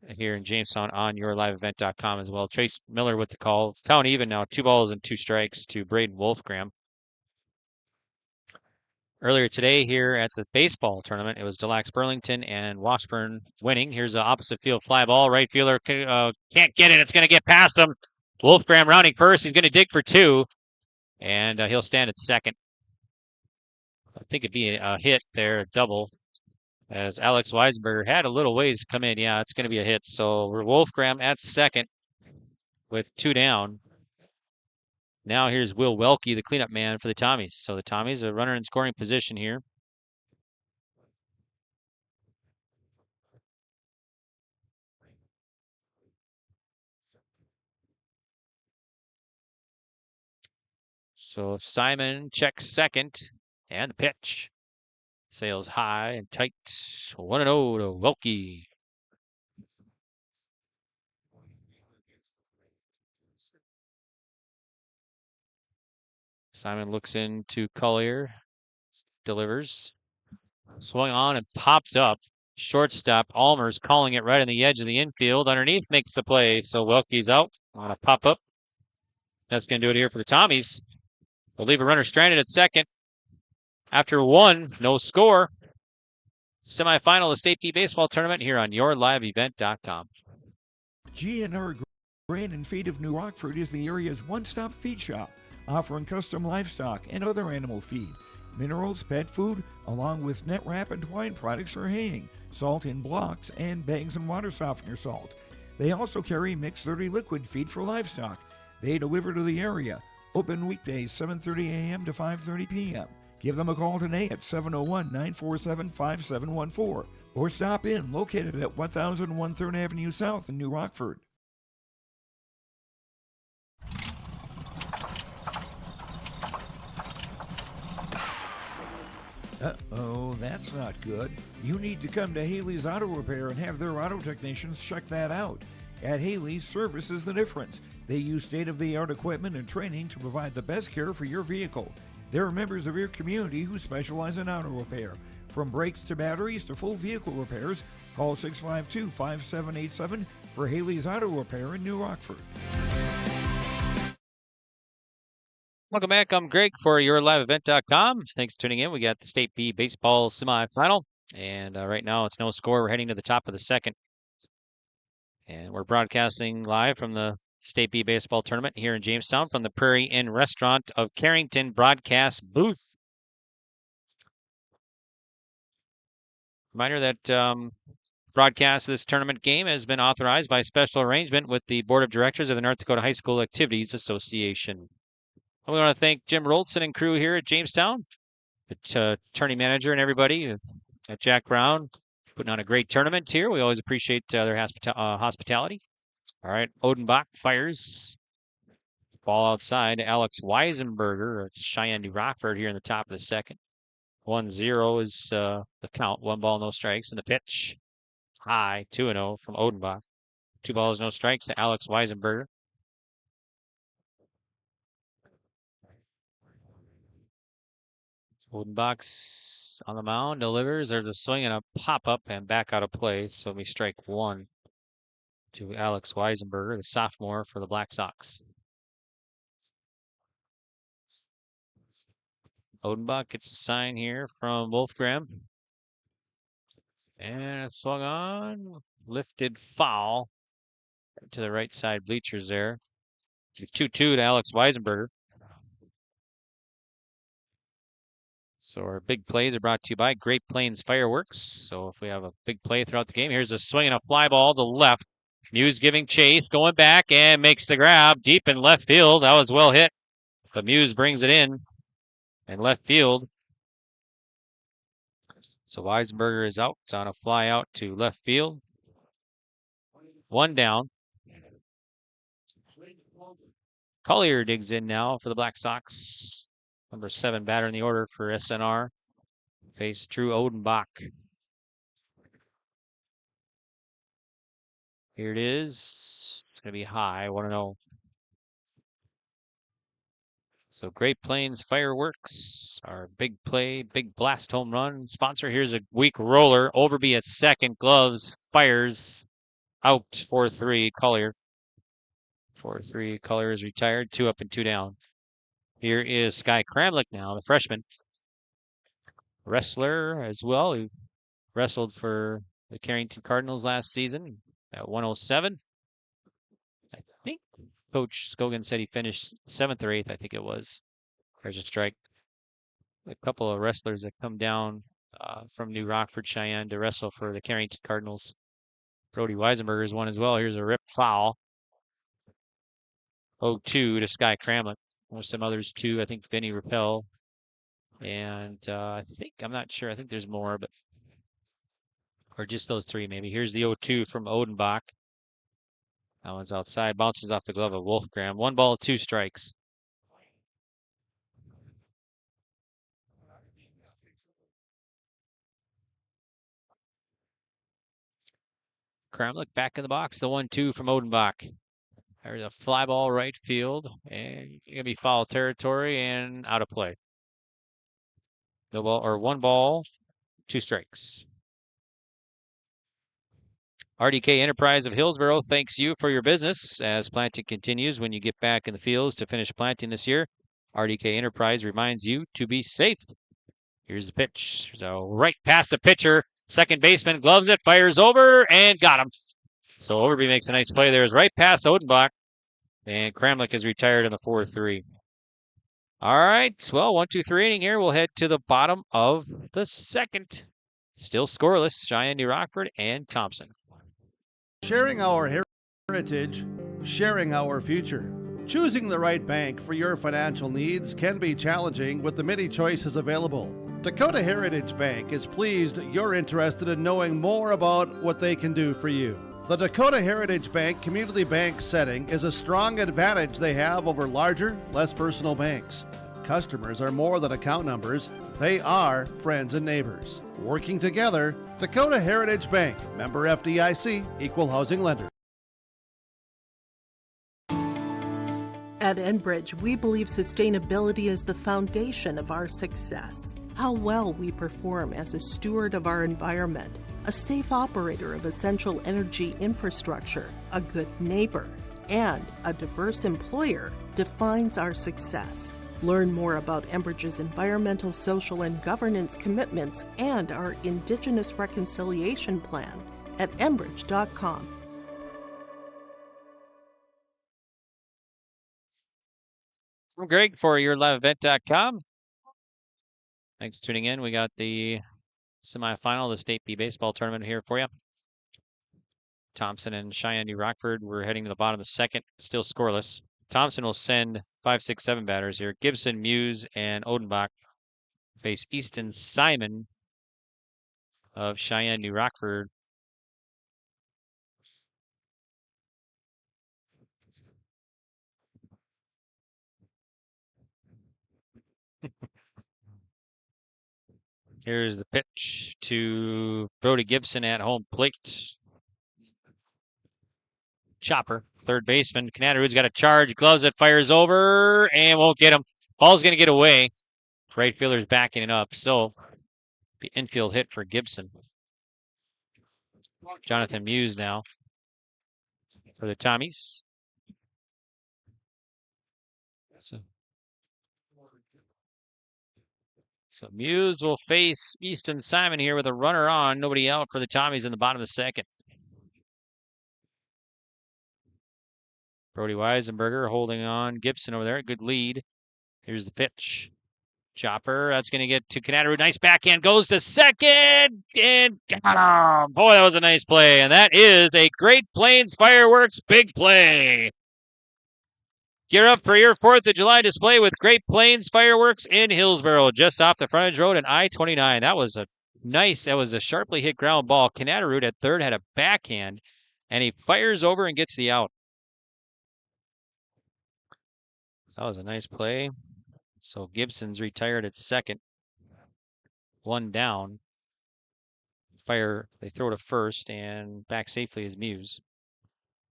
here in Jamestown on yourliveevent.com as well. Trace Miller with the call. Count even now, 2 balls and 2 strikes to Braden Wolfgram. Earlier today here at the baseball tournament, it was Delax Burlington and Washburn winning. Here's an opposite field fly ball. Right fielder can't get it. It's going to get past him. Wolfgram rounding first. He's going to dig for 2, and he'll stand at second. I think it'd be a hit there, a double, as Alex Weisenberger had a little ways to come in. Yeah, it's going to be a hit. So Wolfgram at second with 2 down. Now here's Will Welke, the cleanup man for the Tommies. So the Tommies are runner in scoring position here. So Simon checks second, and the pitch. Sails high and tight. 1-0 to Welke. Simon looks into Collier. Delivers. Swung on and popped up. Shortstop Almer's calling it right on the edge of the infield. Underneath makes the play. So Welke's out on a pop up. That's going to do it here for the Tommies. We'll leave a runner stranded at second. After 1, no score. Semifinal of the State B baseball tournament here on yourliveevent.com. GNR Grain and Feed of New Rockford is the area's one-stop feed shop, offering custom livestock and other animal feed, minerals, pet food, along with net wrap and twine products for haying, salt in blocks, and bags and water softener salt. They also carry Mix 30 liquid feed for livestock. They deliver to the area. Open weekdays 7:30 a.m. to 5:30 p.m. Give them a call today at 701-947-5714 or stop in, located at 1001 3rd Avenue South in New Rockford. Uh-oh, that's not good. You need to come to Haley's Auto Repair and have their auto technicians check that out. At Haley's, service is the difference. They use state-of-the-art equipment and training to provide the best care for your vehicle. They're members of your community who specialize in auto repair. From brakes to batteries to full vehicle repairs, call 652-5787 for Haley's Auto Repair in New Rockford. Welcome back. I'm Greg for yourliveevent.com. Thanks for tuning in. We got the State B baseball semifinal, and right now it's no score. We're heading to the top of the second, and we're broadcasting live from the State B baseball tournament here in Jamestown from the Prairie Inn Restaurant of Carrington broadcast booth. Reminder that broadcast of this tournament game has been authorized by special arrangement with the Board of Directors of the North Dakota High School Activities Association. We want to thank Jim Roltson and crew here at Jamestown, the attorney manager and everybody at Jack Brown, putting on a great tournament here. We always appreciate their hospitality. All right, Odenbach fires. Ball outside to Alex Weisenberger of Cheyenne-New Rockford here in the top of the second. 1-0 is the count. 1 ball, no strikes. And the pitch, high, 2-0 from Odenbach. 2 balls, no strikes to Alex Weisenberger. Odenbach's on the mound, delivers. There's a swing and a pop-up and back out of play. So we strike 1 to Alex Weisenberger, the sophomore for the Black Sox. Odenbach gets a sign here from Wolfgram. And it swung on. Lifted foul to the right side bleachers there. 2-2 to Alex Weisenberger. So our big plays are brought to you by Great Plains Fireworks. So if we have a big play throughout the game, here's a swing and a fly ball to left. Muse giving chase, going back and makes the grab deep in left field. That was well hit. But Muse brings it in left field. So Weisenberger is out. It's on a fly out to left field. One down. Collier digs in now for the Black Sox. Number 7 batter in the order for SNR. Face Drew Odenbach. Here it is. It's going to be high. 1-0. So Great Plains Fireworks, our big play, big blast home run sponsor. Here's a weak roller. Overby at second. Gloves. Fires. Out. 4-3. Collier. 4-3. Collier is retired. 2 up and 2 down. Here is Sky Kramlich now, the freshman. Wrestler as well, who wrestled for the Carrington Cardinals last season at 107. I think Coach Scogan said he finished 7th or 8th, I think it was. There's a strike. A couple of wrestlers that come down from New Rockford, Cheyenne to wrestle for the Carrington Cardinals. Brody Weisenberger is one as well. Here's a ripped foul. 0-2 to Sky Kramlich. There's some others too. I think Vinny Rappel. And I'm not sure. I think there's more, but or just those 3 maybe. Here's the 0-2 from Odenbach. That one's outside. Bounces off the glove of Wolfgram. 1 ball, 2 strikes. Kramlich back in the box. The 1-2 from Odenbach. There's a fly ball right field. And it's going to be foul territory and out of play. No ball or 1 ball, 2 strikes. RDK Enterprise of Hillsboro thanks you for your business as planting continues. When you get back in the fields to finish planting this year, RDK Enterprise reminds you to be safe. Here's the pitch. So right past the pitcher, second baseman gloves it, fires over, and got him. So Overby makes a nice play there. Is right past Odenbach, and Kramlich is retired in the 4-3. All right, well, 1-2-3 inning here. We'll head to the bottom of the second. Still scoreless, Sheyenne-New Rockford and Thompson. Sharing our heritage, sharing our future. Choosing the right bank for your financial needs can be challenging with the many choices available. Dakota Heritage Bank is pleased you're interested in knowing more about what they can do for you. The Dakota Heritage Bank community bank setting is a strong advantage they have over larger, less personal banks. Customers are more than account numbers. They are friends and neighbors. Working together, Dakota Heritage Bank, member FDIC, equal housing lender. At Enbridge, we believe sustainability is the foundation of our success. How well we perform as a steward of our environment, a safe operator of essential energy infrastructure, a good neighbor, and a diverse employer defines our success. Learn more about Enbridge's environmental, social, and governance commitments and our Indigenous Reconciliation Plan at enbridge.com. I'm Greg for yourliveevent.com. Thanks for tuning in. We got the semifinal of the State B baseball tournament here for you. Thompson and Sheyenne-New Rockford. We're heading to the bottom of the second, still scoreless. Thompson will send 5, 6, 7 batters here. Gibson, Muse, and Odenbach face Easton Simon of Sheyenne-New Rockford. Here's the pitch to Brody Gibson at home plate. Chopper, third baseman. Canadarood's got a charge, gloves it, fires over, and won't get him. Ball's going to get away. Right fielder's backing it up, so the infield hit for Gibson. Jonathan Muse now for the Tommies. So Muse will face Easton Simon here with a runner on, nobody out for the Tommies in the bottom of the second. Brody Weisenberger holding on. Gibson over there, good lead. Here's the pitch. Chopper, that's going to get to Canadaroo. Nice backhand, goes to second, and got him. Boy, that was a nice play, and that is a Great Plains Fireworks big play. Gear up for your 4th of July display with Great Plains Fireworks in Hillsboro, just off the frontage road and I-29. That was a sharply hit ground ball. Canadaroo at third had a backhand, and he fires over and gets the out. That was a nice play. So Gibson's retired at second. 1 down. They throw to first, and back safely is Muse.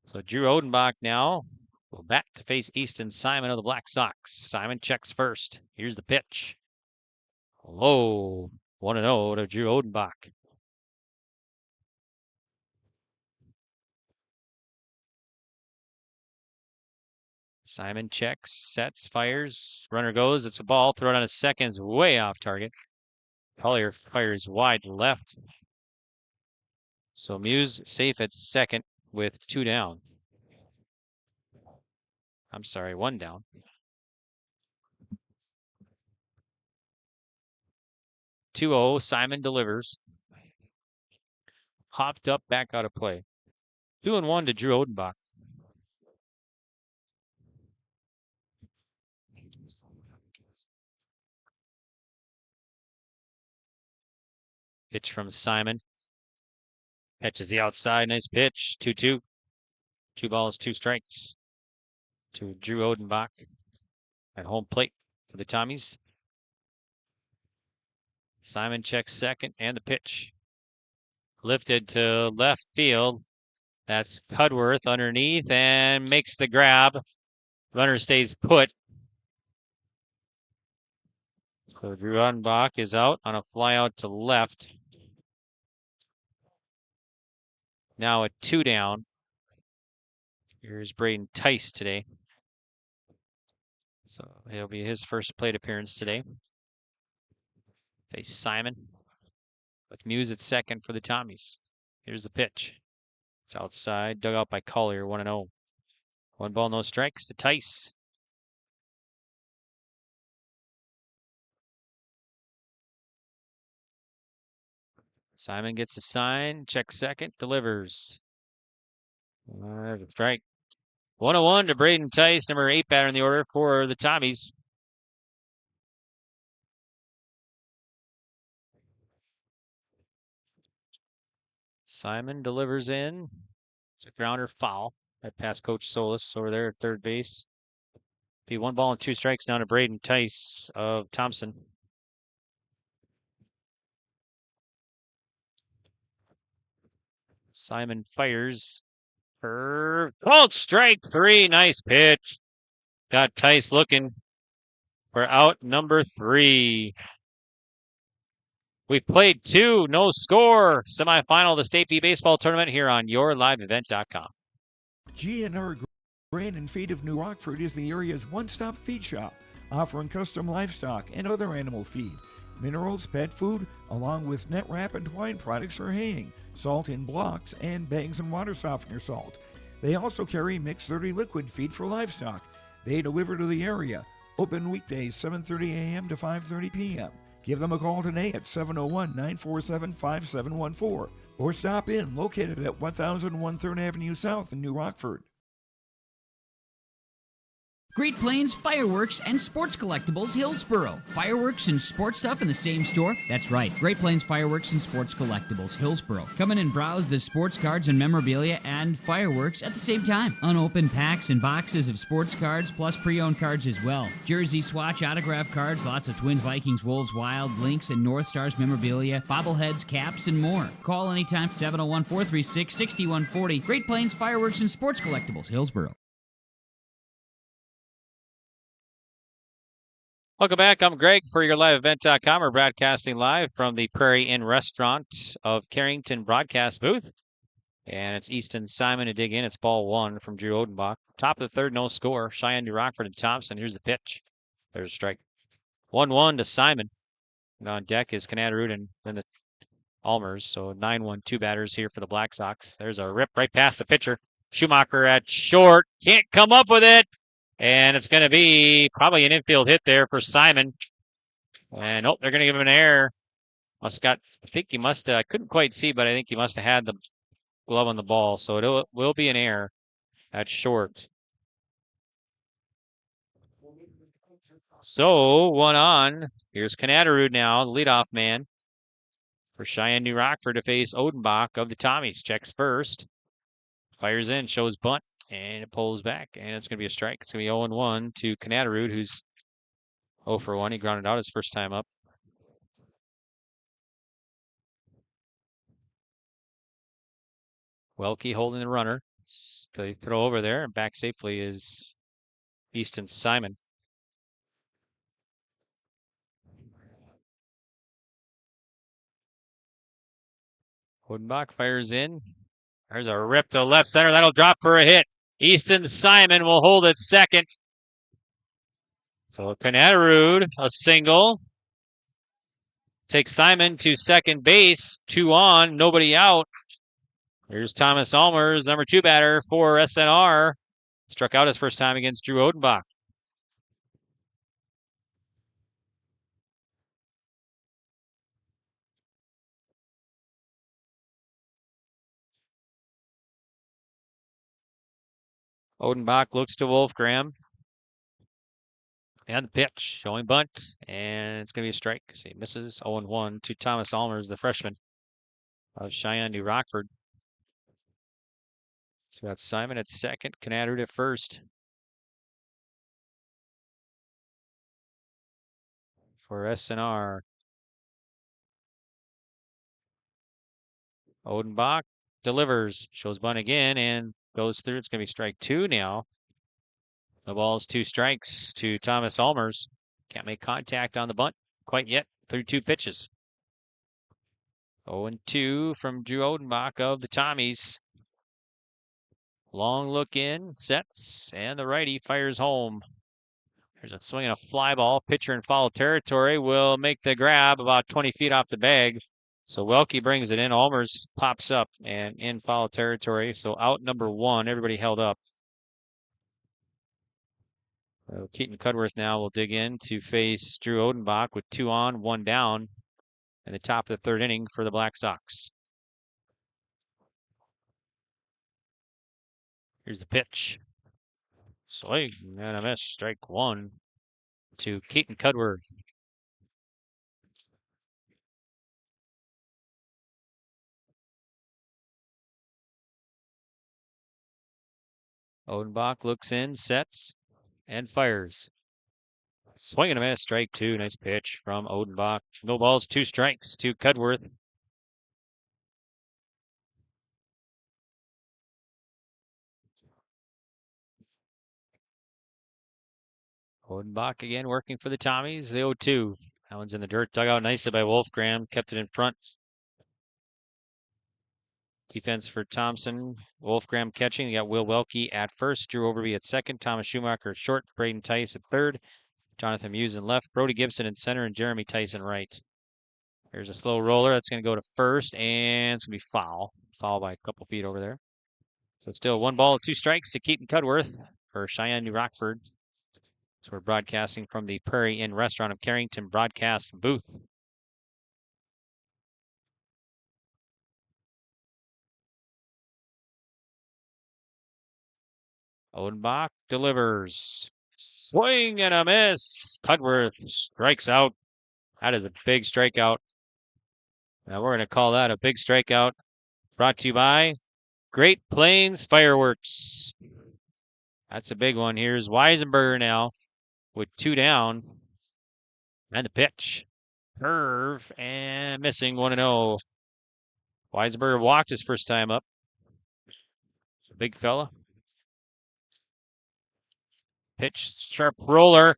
So Drew Odenbach now will bat to face Easton Simon of the Black Sox. Simon checks first. Here's the pitch. Low. 1-0 to Drew Odenbach. Simon checks, sets, fires. Runner goes. It's a ball. Throw it on his seconds. Way off target. Collier fires wide left. So Muse safe at second with 2 down. I'm sorry, 1 down. 2-0. Simon delivers. Hopped up, back out of play. 2-1 to Drew Odenbach. Pitch from Simon. Catches the outside. Nice pitch. 2-2. 2 balls, 2 strikes to Drew Odenbach at home plate for the Tommies. Simon checks second, and the pitch. Lifted to left field. That's Cudworth underneath and makes the grab. Runner stays put. So Drew Odenbach is out on a fly out to left. Now a 2 down. Here's Braden Tice today. So he'll be his first plate appearance today. Face Simon with Muse at second for the Tommies. Here's the pitch. It's outside, dug out by Collier, 1-0. 1 ball, no strikes to Tice. Simon gets a sign, checks second, delivers. There's a strike. 1-1 to Braden Tice, number 8 batter in the order for the Tommies. Simon delivers in. It's a grounder foul. That past Coach Solis over there at third base. Be 1 ball and 2 strikes down to Braden Tice of Thompson. Simon fires. Curve. Called strike 3. Nice pitch. Got Tice looking for out number 3. We played 2, no score. Semifinal of the State B Baseball Tournament here on YourLiveEvent.com. GNR Grain and Feed of New Rockford is the area's one-stop feed shop, offering custom livestock and other animal feed, minerals, pet food, along with net wrap and twine products for haying, salt in blocks, and bags and water softener salt. They also carry mixed 30 liquid feed for livestock. They deliver to the area. Open weekdays 7:30 a.m. to 5:30 p.m. Give them a call today at 701-947-5714 or stop in, located at 1001 3rd Avenue South in New Rockford. Great Plains Fireworks and Sports Collectibles, Hillsboro. Fireworks and sports stuff in the same store? That's right. Great Plains Fireworks and Sports Collectibles, Hillsboro. Come in and browse the sports cards and memorabilia and fireworks at the same time. Unopened packs and boxes of sports cards, plus pre-owned cards as well. Jersey, Swatch, autograph cards, lots of Twins, Vikings, Wolves, Wild, Lynx, and North Stars memorabilia, bobbleheads, caps, and more. Call anytime, 701-436-6140. Great Plains Fireworks and Sports Collectibles, Hillsboro. Welcome back. I'm Greg for your LiveEvent.com. We're broadcasting live from the Prairie Inn Restaurant of Carrington broadcast booth. And it's Easton Simon to dig in. It's ball 1 from Drew Odenbach. Top of the 3rd, no score. Cheyenne-New Rockford and Thompson. Here's the pitch. There's a strike. 1-1 to Simon. And on deck is Canadaroo and then the Almers. So 9-1, 2 batters here for the Black Sox. There's a rip right past the pitcher. Schumacher at short. Can't come up with it. And it's going to be probably an infield hit there for Simon. And nope, they're going to give him an error. I think he must have, I couldn't quite see, but I think he must have had the glove on the ball. So it will be an error at short. So 1 on. Here's Canadarud now, the leadoff man for Cheyenne-New Rockford to face Odenbach of the Tommies. Checks first. Fires in, shows bunt, and it pulls back. And it's going to be a strike. It's going to be 0-1 to Canadarud, who's 0 for 1. He grounded out his first time up. Welke holding the runner. They throw over there, and back safely is Easton Simon. Odenbach fires in. There's a rip to left center. That'll drop for a hit. Easton Simon will hold it second. So Canadarud, a single. Takes Simon to second base. 2 on, nobody out. Here's Thomas Almers, number 2 batter for SNR. Struck out his first time against Drew Odenbach. Odenbach looks to Wolfgram. And the pitch, showing bunt, and it's going to be a strike. So he misses 0-1 to Thomas Almers, the freshman of Cheyenne-New Rockford. So we got Simon at second, Canadarud at first. For SNR. Odenbach delivers, shows bunt again, and goes through. It's going to be strike 2 now. The ball's 2 strikes to Thomas Almers. Can't make contact on the bunt quite yet through 2 pitches. 0-2 from Drew Odenbach of the Tommies. Long look in, sets, and the righty fires home. There's a swing and a fly ball. Pitcher in foul territory will make the grab about 20 feet off the bag. So Welke brings it in. Almers pops up and in foul territory. So out number 1, everybody held up. Keaton Cudworth now will dig in to face Drew Odenbach with 2 on, 1 down in the top of the 3rd inning for the Black Sox. Here's the pitch. Swing and a miss. Strike 1 to Keaton Cudworth. Odenbach looks in, sets, and fires. Swing and a miss. Strike 2. Nice pitch from Odenbach. No balls, 2 strikes to Cudworth. Odenbach again working for the Tommies. The 0-2. That one's in the dirt. Dug out nicely by Wolfgram. Kept it in front. Defense for Thompson. Wolfgram catching. You got Will Welke at first. Drew Overby at second. Thomas Schumacher at short. Braden Tice at third. Jonathan Muse in left. Brody Gibson in center. And Jeremy Tyson right. There's a slow roller. That's going to go to first. And it's going to be foul. Foul by a couple feet over there. So still 1 ball, 2 strikes to Keaton Cudworth for Cheyenne-New Rockford. So we're broadcasting from the Prairie Inn Restaurant of Carrington broadcast booth. Odenbach delivers. Swing and a miss. Cudworth strikes out. That is a big strikeout. Now we're going to call that a big strikeout. Brought to you by Great Plains Fireworks. That's a big one. Here's Weisenberger now with 2 down. And the pitch. Curve and missing 1-0. Weisenberger walked his first time up. Big fella. Pitch, sharp roller.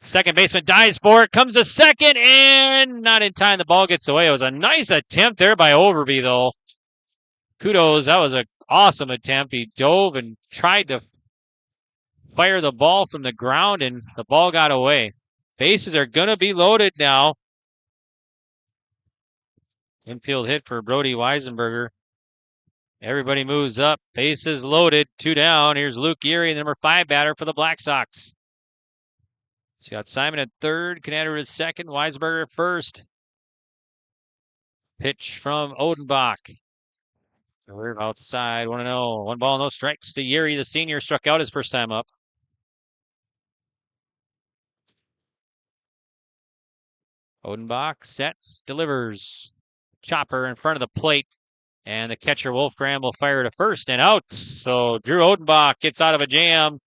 Second baseman dives for it. Comes to second and not in time. The ball gets away. It was a nice attempt there by Overby, though. Kudos. That was an awesome attempt. He dove and tried to fire the ball from the ground, and the ball got away. Bases are going to be loaded now. Infield hit for Brody Weisenberger. Everybody moves up. Bases loaded. 2 down. Here's Luke Erie, the number 5 batter for the Black Sox. So you got Simon at third, Canader at second, Weisberger at first. Pitch from Odenbach. We're outside, 1-0. 1 ball, no strikes to Yuri, the senior, struck out his first time up. Odenbach sets, delivers. Chopper in front of the plate. And the catcher, Wolfgram, will fire to first and out. So Drew Odenbach gets out of a jam.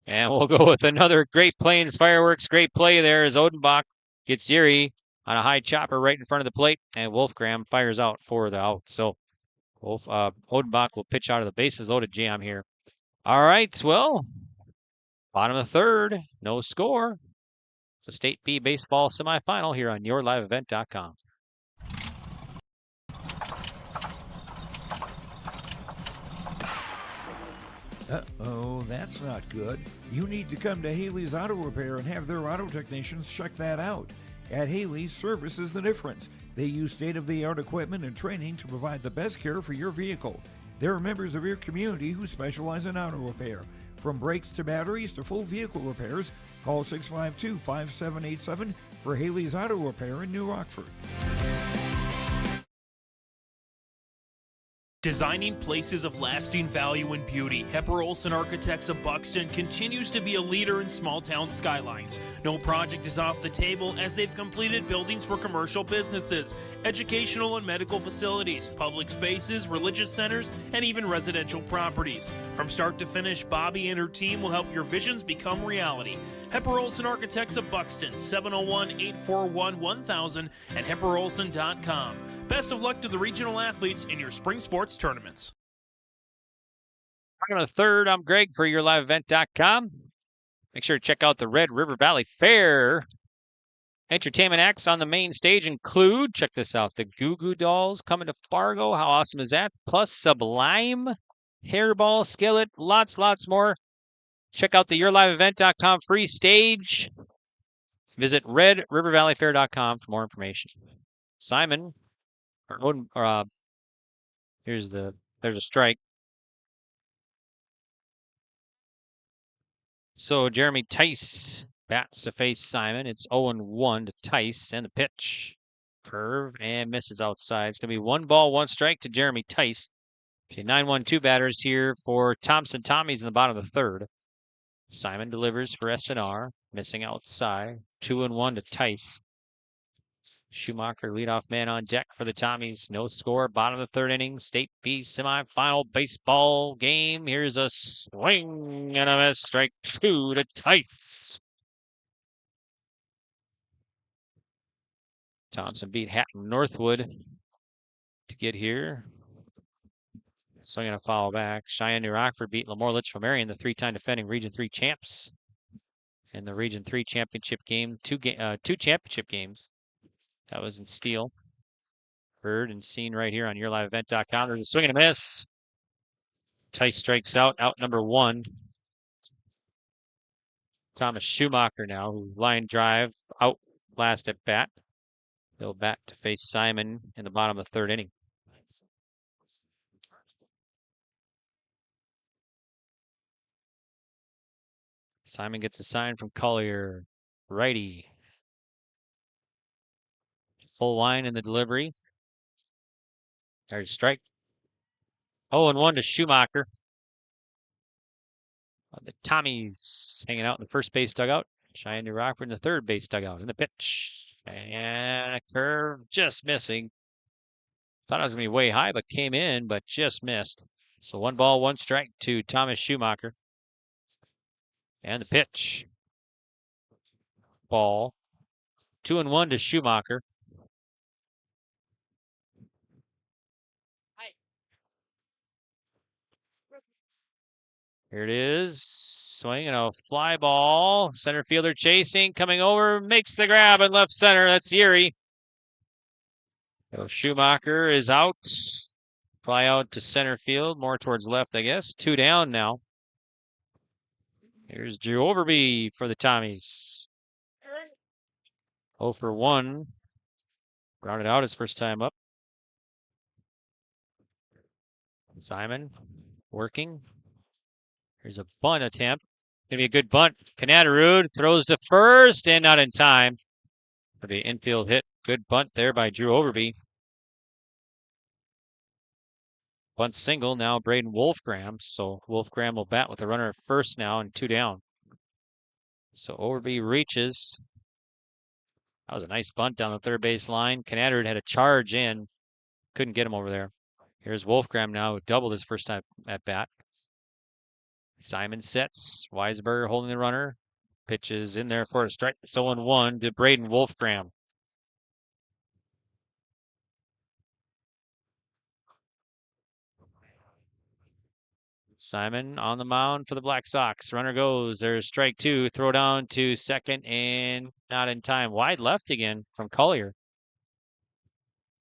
And we'll go with another Great Plains Fireworks. Great play there as Odenbach gets Yuri on a high chopper right in front of the plate. And Wolfgram fires out for the out. So Odenbach will pitch out of the bases loaded jam here. All right, well, bottom of the third, no score. It's a State B baseball semifinal here on yourliveevent.com. Uh-oh, that's not good. You need to come to Haley's Auto Repair and have their auto technicians check that out. At Haley's, service is the difference. They use state-of-the-art equipment and training to provide the best care for your vehicle. There are members of your community who specialize in auto repair. From brakes to batteries to full vehicle repairs, call 652-5787 for Haley's Auto Repair in New Rockford. Designing places of lasting value and beauty, Hepper Olson Architects of Buxton continues to be a leader in small town skylines. No project is off the table as they've completed buildings for commercial businesses, educational and medical facilities, public spaces, religious centers, and even residential properties. From start to finish, Bobby and her team will help your visions become reality. Hepper Olson Architects of Buxton, 701-841-1000 and hepperolson.com. Best of luck to the regional athletes in your spring sports tournaments. On the third, I'm Greg for yourliveevent.com. Make sure to check out the Red River Valley Fair. Entertainment acts on the main stage include, check this out, the Goo Goo Dolls coming to Fargo. How awesome is that? Plus Sublime, Hairball, Skillet, lots more. Check out the yourliveevent.com free stage. Visit redrivervalleyfair.com for more information. Simon, there's a strike. So Jeremy Tice bats to face Simon. It's 0-1 to Tice, and the pitch. Curve and misses outside. It's going to be 1 ball, 1 strike to Jeremy Tice. 9-1-2 batters here for Thompson. Tommy's in the bottom of the third. Simon delivers for SNR, missing outside. 2-1 to Tice. Schumacher, leadoff man on deck for the Tommies. No score, bottom of the third inning. State B semifinal baseball game. Here's a swing and a miss. Strike 2 to Tice. Thompson beat Hatton Northwood to get here. Swinging a foul back. Cheyenne-New Rockford beat Lamorlich Marion, the 3-time defending Region 3 champs. In the Region 3 championship game, two championship games. That was in Steel. Heard and seen right here on yourliveevent.com. There's a swing and a miss. Tice strikes out number 1. Thomas Schumacher now, who line drive out last at bat. He'll bat to face Simon in the bottom of the third inning. Simon gets a sign from Collier. Righty. Full line in the delivery. There's a strike. 0-1 to Schumacher. The Tommies hanging out in the first base dugout. Cheyenne-New Rockford in the third base dugout. And the pitch. And a curve just missing. Thought it was going to be way high, but came in, but just missed. So 1 ball, 1 strike to Thomas Schumacher. And the pitch. Ball. 2-1 to Schumacher. Here it is. Swinging a fly ball. Center fielder chasing, coming over, makes the grab in left center. That's Yuri. So Schumacher is out. Fly out to center field, more towards left, I guess. 2 down now. Here's Drew Overby for the Tommies. 0 for 1. Grounded out his first time up. Simon working. Here's a bunt attempt. Gonna be a good bunt. Canadarud throws to first and not in time for the infield hit. Good bunt there by Drew Overby. Bunt single, now Braden Wolfgram. So Wolfgram will bat with the runner at first now and 2 down. So Overby reaches. That was a nice bunt down the third base line. Canadarud had a charge in. Couldn't get him over there. Here's Wolfgram now, who doubled his first time at bat. Simon sets. Weisberger holding the runner. Pitches in there for a strike. It's 0-1 to Braden Wolfgram. Simon on the mound for the Black Sox. Runner goes. There's strike 2. Throw down to second and not in time. Wide left again from Collier.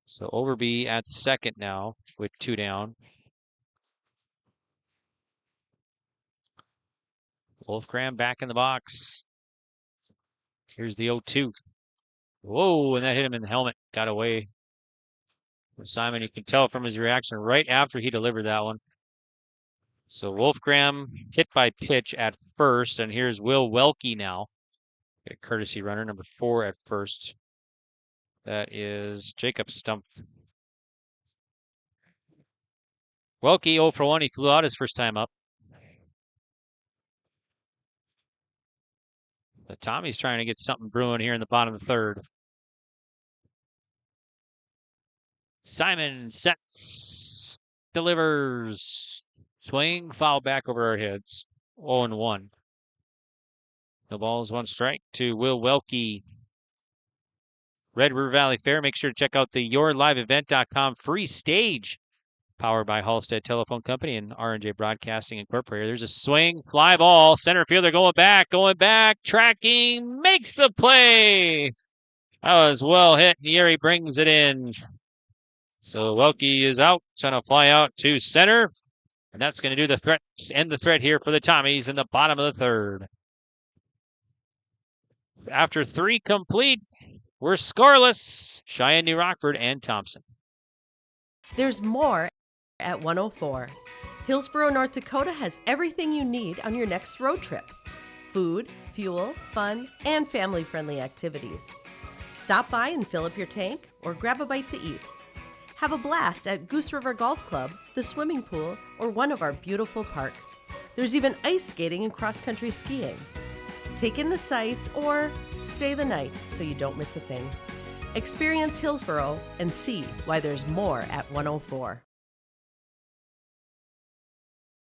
So Overby at second now with 2 down. Wolfgram back in the box. Here's the 0-2. Whoa, and that hit him in the helmet. Got away. Simon, you can tell from his reaction right after he delivered that one. So Wolfgram hit by pitch at first, and here's Will Welke now. A courtesy runner, number 4 at first. That is Jacob Stumpf. Welke 0 for 1. He flew out his first time up. But Tommy's trying to get something brewing here in the bottom of the third. Simon sets, delivers, swing, foul back over our heads. 0-1. No balls, 1 strike to Will Welke. Red River Valley Fair. Make sure to check out the YourLiveEvent.com free stage powered by Halstead Telephone Company and R&J Broadcasting Incorporated. There's a swing, fly ball, center fielder going back, tracking, makes the play. That was well hit. Yeri brings it in. So Welke is out, trying to fly out to center. And that's going to do the threat, end the threat here for the Tommies in the bottom of the third. After 3 complete, we're scoreless. Sheyenne-New Rockford and Thompson. There's more at 104. Hillsborough, North Dakota has everything you need on your next road trip. Food, fuel, fun, and family-friendly activities. Stop by and fill up your tank or grab a bite to eat. Have a blast at Goose River Golf Club, the swimming pool, or one of our beautiful parks. There's even ice skating and cross-country skiing. Take in the sights or stay the night so you don't miss a thing. Experience Hillsborough and see why there's more at 104.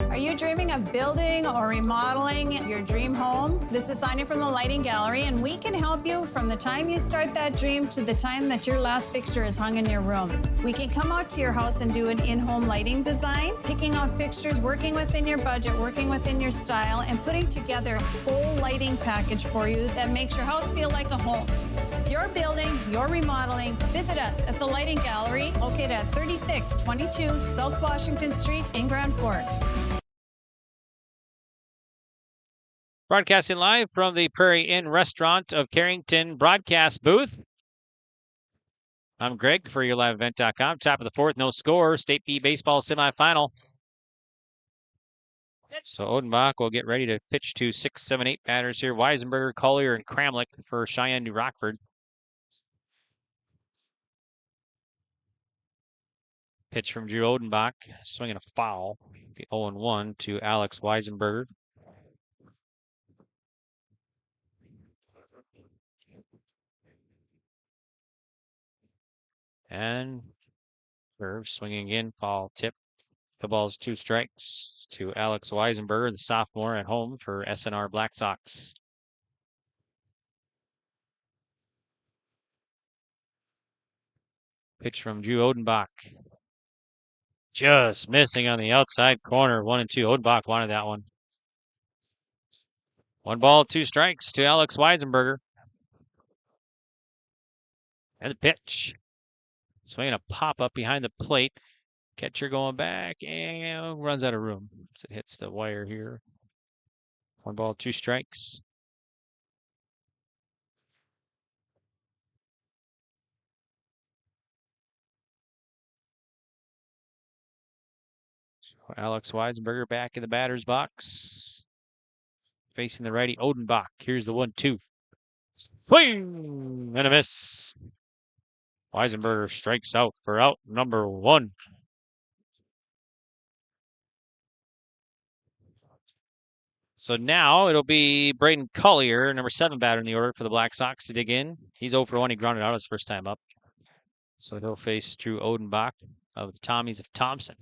Are you dreaming of building or remodeling your dream home? This is Sonia from the Lighting Gallery, and we can help you from the time you start that dream to the time that your last fixture is hung in your room. We can come out to your house and do an in-home lighting design, picking out fixtures, working within your budget, working within your style, and putting together a full lighting package for you that makes your house feel like a home. If you're building, you're remodeling, visit us at the Lighting Gallery, located at 3622 South Washington Street in Grand Forks. Broadcasting live from the Prairie Inn Restaurant of Carrington broadcast booth. I'm Greg for YourLiveEvent.com. Top of the 4th, no score. State B baseball semifinal. So Odenbach will get ready to pitch to 6, 7, 8 batters here. Weisenberger, Collier, and Kramlich for Sheyenne-New Rockford. Pitch from Drew Odenbach, swinging a foul. 0-1 to Alex Weisenberger. And curve swinging in, foul tip. The ball's 2 strikes to Alex Weisenberger, the sophomore at home for SNR Black Sox. Pitch from Drew Odenbach. Just missing on the outside corner. 1-2. Odenbach wanted that one. 1 ball, 2 strikes to Alex Weisenberger. And the pitch. Swinging a pop up behind the plate. Catcher going back and runs out of room. So it hits the wire here. 1 ball, 2 strikes. So Alex Weisenberger back in the batter's box. facing the righty Odenbach. Here's the 1-2. Swing and a miss. Weisenberger strikes out for out number 1. So now it'll be Braden Collier, number 7 batter in the order for the Black Sox to dig in. He's 0 for 1. He grounded out his first time up. So he'll face Drew Odenbach of the Tommies of Thompson.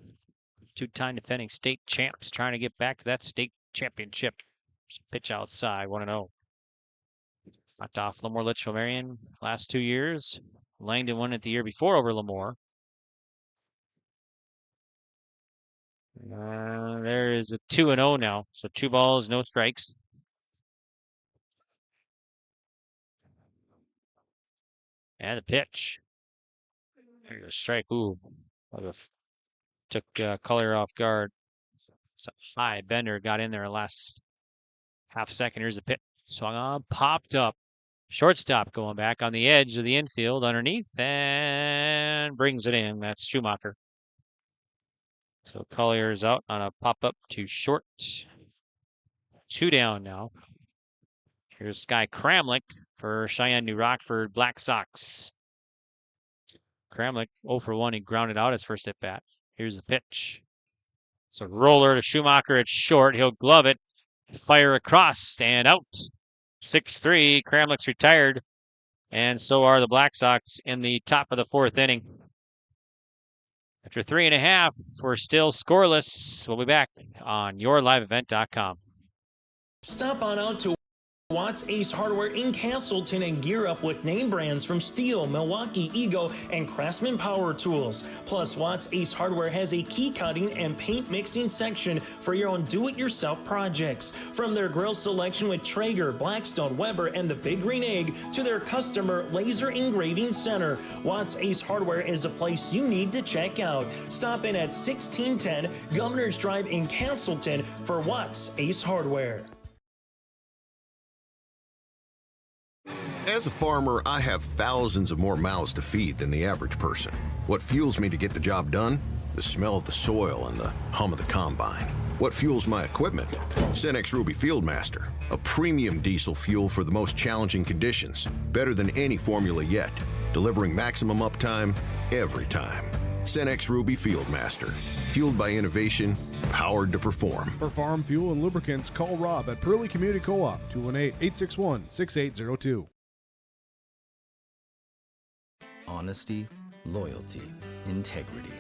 2-time defending state champs trying to get back to that state championship. Pitch outside, 1-0. Knocked off Lemoore Litchfield Marion last 2 years. Langdon won it the year before over Lemoore. There is a 2-0 now. So 2 balls, no strikes. And the pitch. There's a strike. Ooh. Took Collier off guard. So high bender got in there last half second. Here's the pitch. Swung on, popped up. Shortstop going back on the edge of the infield underneath and brings it in. That's Schumacher. So Collier's out on a pop-up to short. 2 down now. Here's Sky Kramlich for Cheyenne-New Rockford Black Sox. Kramlich 0 for 1. He grounded out his first at bat. Here's the pitch. So roller to Schumacher at short. He'll glove it. Fire across and out. 6-3. Kramlich's retired. And so are the Black Sox in the top of the 4th inning. After 3.5, we're still scoreless. We'll be back on yourliveevent.com. Stop on out to Watts Ace Hardware in Castleton and gear up with name brands from Steel, Milwaukee, Ego, and Craftsman Power Tools. Plus, Watts Ace Hardware has a key cutting and paint mixing section for your own do-it-yourself projects. From their grill selection with Traeger, Blackstone, Weber, and the Big Green Egg to their customer laser engraving center, Watts Ace Hardware is a place you need to check out. Stop in at 1610 Governor's Drive in Castleton for Watts Ace Hardware. As a farmer, I have thousands of more mouths to feed than the average person. What fuels me to get the job done? The smell of the soil and the hum of the combine. What fuels my equipment? Cenex Ruby Fieldmaster, a premium diesel fuel for the most challenging conditions. Better than any formula yet, delivering maximum uptime every time. Cenex Ruby Fieldmaster, fueled by innovation, powered to perform. For farm fuel and lubricants, call Rob at Pearly Community Co-op, 218-861-6802. Honesty, loyalty, integrity.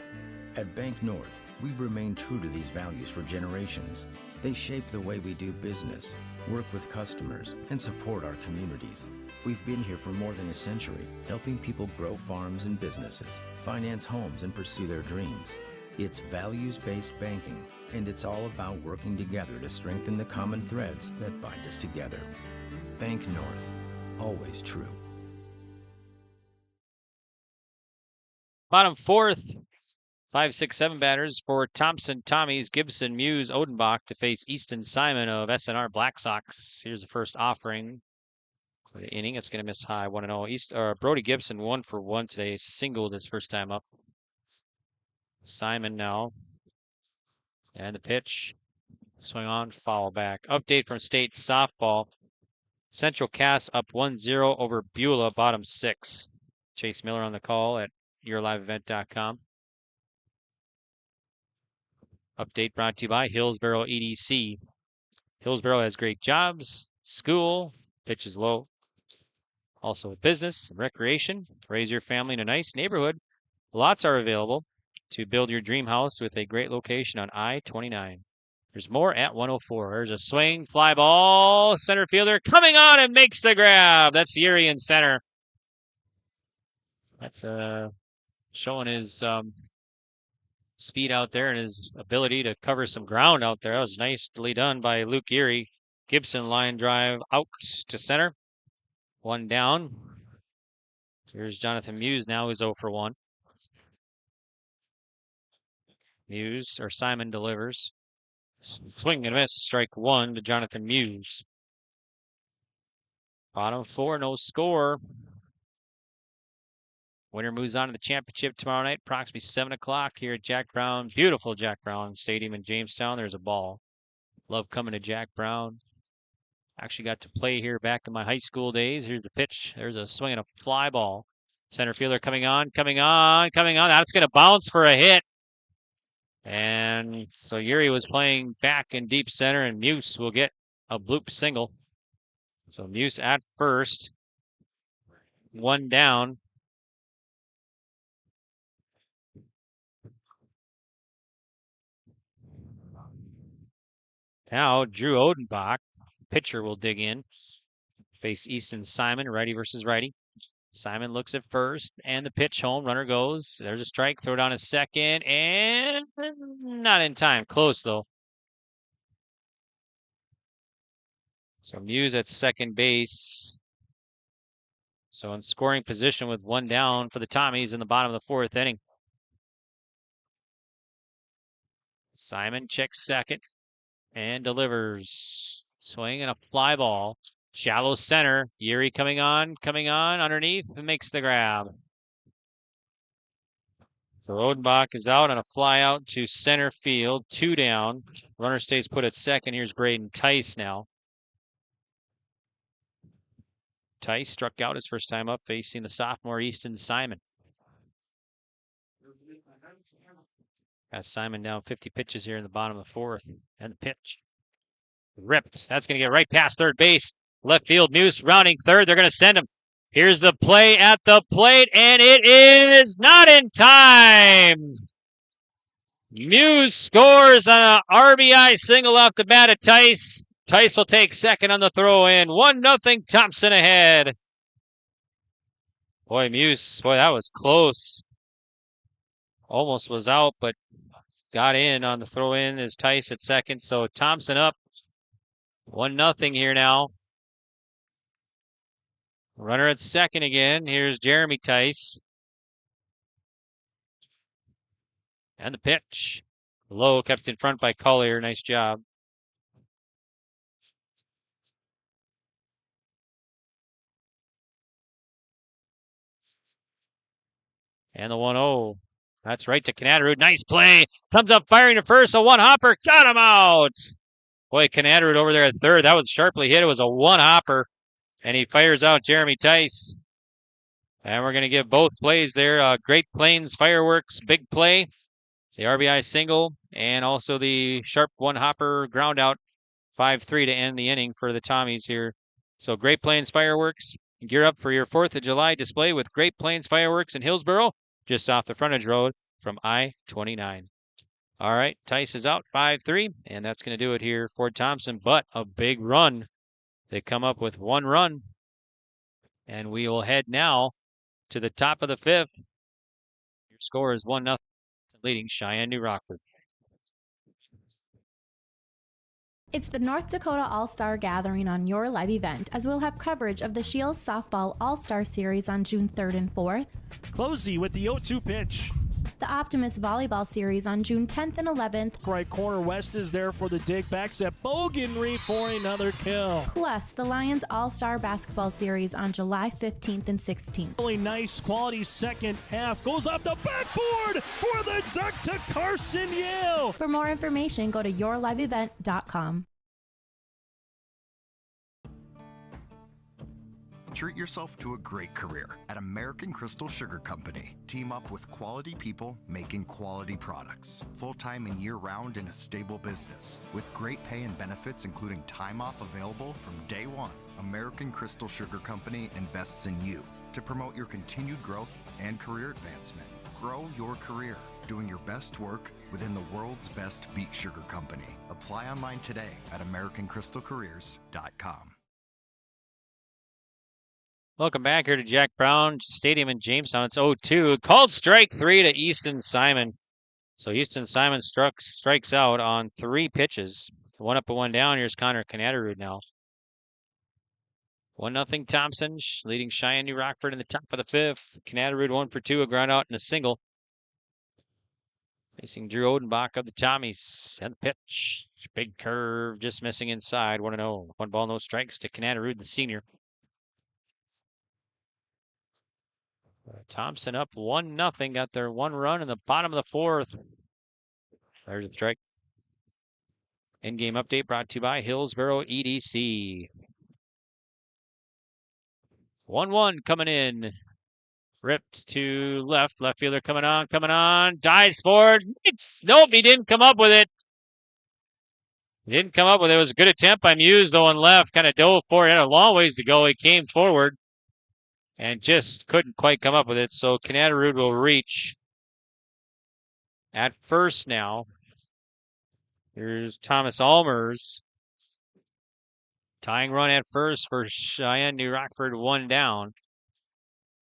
At Bank North, we've remained true to these values for generations. They shape the way we do business, work with customers, and support our communities. We've been here for more than a century, helping people grow farms and businesses, finance homes, and pursue their dreams. It's values-based banking, and it's all about working together to strengthen the common threads that bind us together. Bank North, always true. Bottom 4th, 5, 6, 7 batters for Thompson, Tommies, Gibson, Muse, Odenbach to face Easton Simon of SNR Black Sox. Here's the first offering for the inning. It's going to miss high, 1-0. Brody Gibson 1 for 1 today, singled his first time up. Simon now. And the pitch. Swing on, foul back. Update from state softball. Central Cass up 1-0 over Beulah, bottom 6. Chase Miller on the call at yourliveevent.com. Update brought to you by Hillsboro EDC. Hillsboro has great jobs, school, pitches low. Also business and recreation. Raise your family in a nice neighborhood. Lots are available to build your dream house with a great location on I-29. There's more at 104. There's a swing, fly ball, center fielder coming on and makes the grab. That's Yuri in center. That's showing his speed out there and his ability to cover some ground out there. That was nicely done by Luke Erie. Gibson line drive out to center. 1 down. Here's Jonathan Muse now, who's 0 for 1. Simon delivers. Swing and miss, strike 1 to Jonathan Muse. Bottom 4, no score. Winner moves on to the championship tomorrow night, approximately 7 o'clock here at Jack Brown. Beautiful Jack Brown Stadium in Jamestown. There's a ball. Love coming to Jack Brown. Actually got to play here back in my high school days. Here's the pitch. There's a swing and a fly ball. Center fielder coming on. That's going to bounce for a hit. And so Yuri was playing back in deep center, and Muse will get a bloop single. So Muse at first. One down. Now Drew Odenbach, pitcher, will dig in. Face Easton Simon, righty versus righty. Simon looks at first, and the pitch home. Runner goes. There's a strike. Throw down a second, and not in time. Close, though. So Muse at second base. So in scoring position with one down for the Tommies in the bottom of the fourth inning. Simon checks second and delivers. Swing and a fly ball. Shallow center. Yuri coming on underneath and makes the grab. So Odenbach is out on a fly out to center field. 2 down. Runner stays put at second. Here's Braden Tice now. Tice struck out his first time up facing the sophomore Easton Simon. Got Simon down 50 pitches here in the bottom of the fourth. And the pitch. Ripped. That's going to get right past third base. Left field, Muse rounding third. They're going to send him. Here's the play at the plate, and it is not in time. Muse scores on an RBI single off the bat of Tice. Tice will take second on the throw in. 1-0 Thompson ahead. Boy, Muse, that was close. Almost was out, but got in on the throw in is Tice at second. So Thompson up 1-0 here now. Runner at second again. Here's Jeremy Tice. And the pitch. Low, kept in front by Collier. Nice job. And the 1-0. That's right to Canadarud. Nice play. Comes up firing to first. A one-hopper. Got him out. Boy, Canadarud over there at third. That was sharply hit. It was a one-hopper. And he fires out Jeremy Tice. And we're going to give both plays there. Great Plains Fireworks big play. The RBI single. And also the sharp one-hopper ground out. 5-3 to end the inning for the Tommies here. So Great Plains Fireworks. Gear up for your 4th of July display with Great Plains Fireworks in Hillsboro. Just off the frontage road from I-29. All right, Tice is out 5-3, and that's going to do it here for Thompson, but a big run. They come up with 1 run, and we will head now to the top of the 5th. Your score is 1-0, leading Sheyenne-New Rockford. It's the North Dakota All-Star Gathering on your live event, as we'll have coverage of the Shields Softball All-Star Series on June 3rd and 4th. Closey with the 0-2 pitch. The Optimist Volleyball Series on June 10th and 11th. Right corner West is there for the dig. Backs at Bogenry for another kill. Plus, the Lions All-Star Basketball Series on July 15th and 16th. Really nice quality second half. Goes off the backboard for the duck to Carson Yale. For more information, go to yourliveevent.com. Treat yourself to a great career at American Crystal Sugar Company. Team up with quality people making quality products. Full-time and year-round in a stable business. With great pay and benefits including time off available from day one. American Crystal Sugar Company invests in you to promote your continued growth and career advancement. Grow your career doing your best work within the world's best beet sugar company. Apply online today at AmericanCrystalCareers.com. Welcome back here to Jack Brown Stadium in Jamestown. It's 0-2. Called strike 3 to Easton Simon. So Easton Simon strikes out on 3 pitches. 1 up and 1 down. Here's Connor Canadarud now. 1-0 Thompson, leading Sheyenne-New Rockford in the top of the 5th. Canadarud 1 for 2, a ground out and a single. Facing Drew Odenbach of the Tommies. And the pitch. Big curve, just missing inside. 1-0. 1 ball, no strikes to Canadarud, the senior. Thompson up 1-0. Got their 1 run in the bottom of the 4th. There's a strike. In-game update brought to you by Hillsboro EDC. 1-1 coming in. Ripped to left. Left fielder coming on. Dives forward. Nope, he didn't come up with it. Didn't come up with it. It was a good attempt by Muse, though, on left. Kind of dove forward. Had a long ways to go. He came forward and just couldn't quite come up with it. So Canadarud will reach at first now. Here's Thomas Almers. Tying run at first for Sheyenne-New Rockford, 1 down.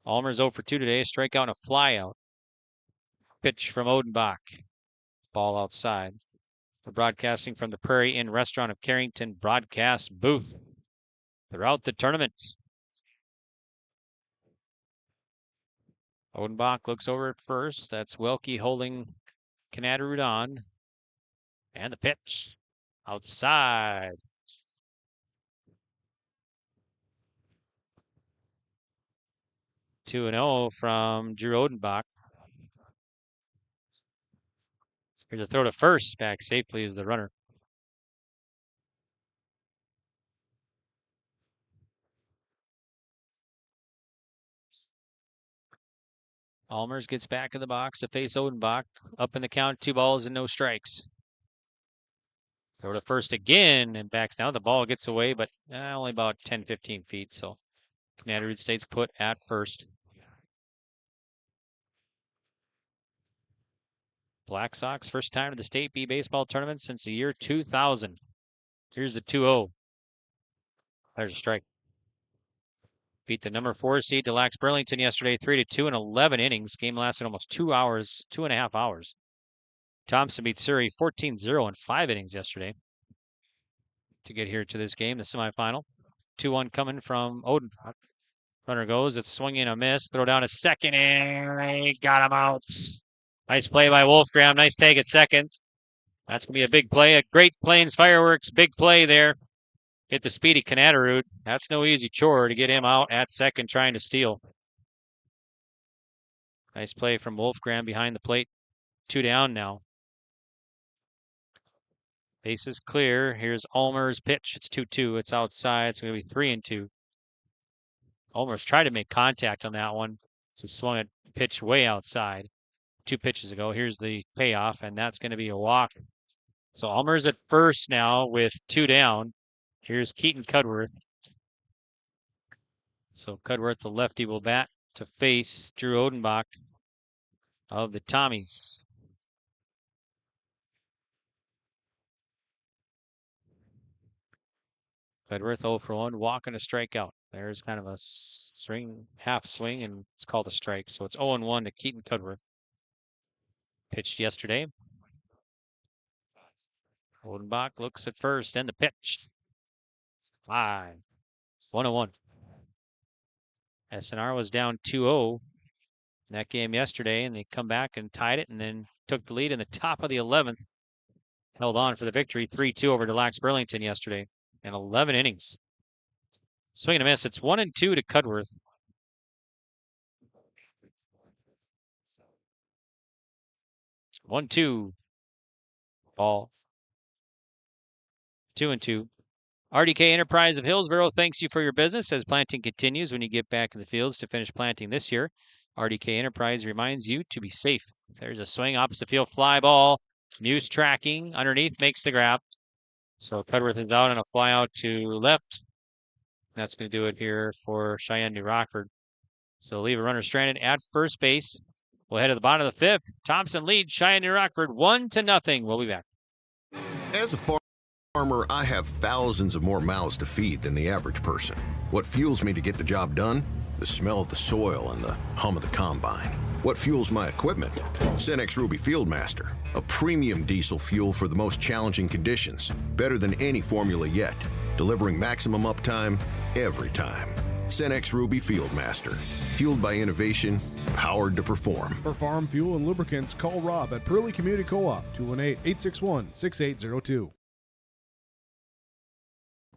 Almers 0 for 2 today. Strikeout and a flyout. Pitch from Odenbach. Ball outside. We're broadcasting from the Prairie Inn Restaurant of Carrington broadcast booth throughout the tournament. Odenbach looks over at first. That's Welke holding Canadarud on. And the pitch outside. 2-0 from Drew Odenbach. Here's a throw to first. Back safely is the runner. Almers gets back in the box to face Odenbach. Up in the count, 2 balls and no strikes. Throw to first again and backs down. The ball gets away, but only about 10-15 feet. So Canadarud stays put at first. Black Sox, first time to the State B baseball tournament since the year 2000. Here's the 2-0. There's a strike. Beat the number 4 seed Lax Burlington yesterday, 3-2 in 11 innings. Game lasted almost 2.5 hours. Thompson beat Surrey 14-0 in 5 innings yesterday to get here to this game, the semifinal. 2-1 coming from Odenbach. Runner goes, it's swinging a miss. Throw down a second, and they got him out. Nice play by Wolfgram. Nice take at second. That's going to be a big play. A Great Plains Fireworks, big play there. Get the speedy Canadarud. That's no easy chore to get him out at second trying to steal. Nice play from Wolfgram behind the plate. 2 down now. Base is clear. Here's Almer's pitch. It's 2-2. It's outside. It's going to be 3-2. Almer's tried to make contact on that one. So swung a pitch way outside. 2 pitches ago. Here's the payoff, and that's going to be a walk. So Almer's at first now with 2 down. Here's Keaton Cudworth. So Cudworth, the lefty, will bat to face Drew Odenbach of the Tommies. Cudworth 0 for 1, walk and a strikeout. There's kind of a half swing, and it's called a strike. So it's 0-1 to Keaton Cudworth. Pitched yesterday. Odenbach looks at first, and the pitch. 1-1. SNR was down 2-0 in that game yesterday, and they come back and tied it and then took the lead in the top of the 11th. Held on for the victory, 3-2 over Lax Burlington yesterday in 11 innings. Swing and a miss. It's 1-2 to Cudworth. One, 2. Ball. 2-2. RDK Enterprise of Hillsboro thanks you for your business as planting continues when you get back in the fields to finish planting this year. RDK Enterprise reminds you to be safe. There's a swing, opposite field, fly ball. Muse tracking underneath, makes the grab. So Cudworth is out on a fly out to left. That's going to do it here for Sheyenne-New Rockford. So leave a runner stranded at first base. We'll head to the bottom of the 5th. Thompson leads Sheyenne-New Rockford 1-0. We'll be back. As a farmer, I have thousands of more mouths to feed than the average person. What fuels me to get the job done? The smell of the soil and the hum of the combine. What fuels my equipment? Cenex Ruby Fieldmaster, a premium diesel fuel for the most challenging conditions. Better than any formula yet, delivering maximum uptime every time. Cenex Ruby Fieldmaster, fueled by innovation, powered to perform. For farm fuel and lubricants, call Rob at Pearly Community Co-op, 218-861-6802.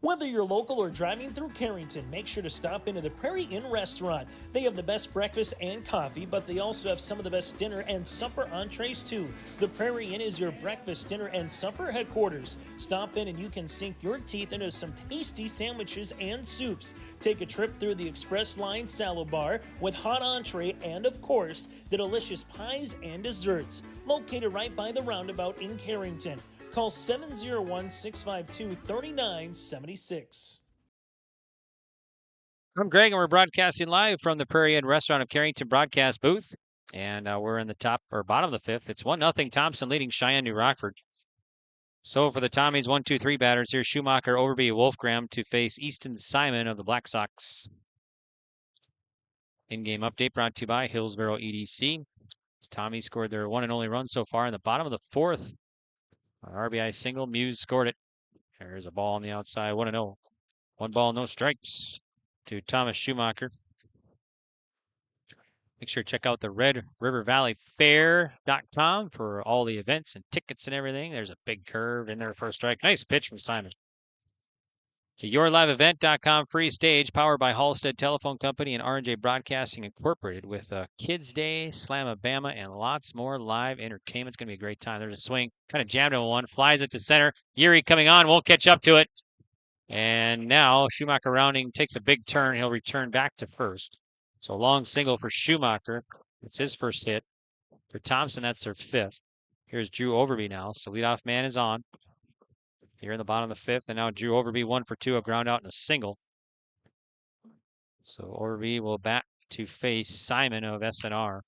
Whether you're local or driving through Carrington, make sure to stop into the Prairie Inn restaurant. They have the best breakfast and coffee, but they also have some of the best dinner and supper entrees too. The Prairie Inn is your breakfast, dinner, and supper headquarters. Stop in and you can sink your teeth into some tasty sandwiches and soups. Take a trip through the Express Line salad bar with hot entree and, of course, the delicious pies and desserts. Located right by the roundabout in Carrington. Call 701-652-3976. I'm Greg, and we're broadcasting live from the Prairie Inn Restaurant of Carrington broadcast booth. And we're in the top or bottom of the fifth. It's 1-0 Thompson leading Cheyenne-New Rockford. So for the Tommies, 1-2-3 batters here. Schumacher, Overby, Wolfgram to face Easton Simon of the Black Sox. In-game update brought to you by Hillsboro EDC. Tommy scored their one and only run so far in the bottom of the fourth. An RBI single. Muse scored it. There's a ball on the outside. 1-0. 1 ball, no strikes to Thomas Schumacher. Make sure to check out the Red River Valley Fair.com for all the events and tickets and everything. There's a big curve in there for a strike. Nice pitch from Simon. To YourLiveEvent.com free stage powered by Halstead Telephone Company and R&J Broadcasting Incorporated with Kids Day, Slamabama, and lots more live entertainment. It's going to be a great time. There's a swing. Kind of jammed him one. Flies it to center. Yuri coming on. Won't catch up to it. And now Schumacher rounding takes a big turn. He'll return back to first. So long single for Schumacher. It's his first hit. For Thompson, that's their fifth. Here's Drew Overby now. So leadoff man is on. Here in the bottom of the fifth, and now Drew Overby 1 for 2, a ground out and a single. So Overby will bat to face Simon of SNR.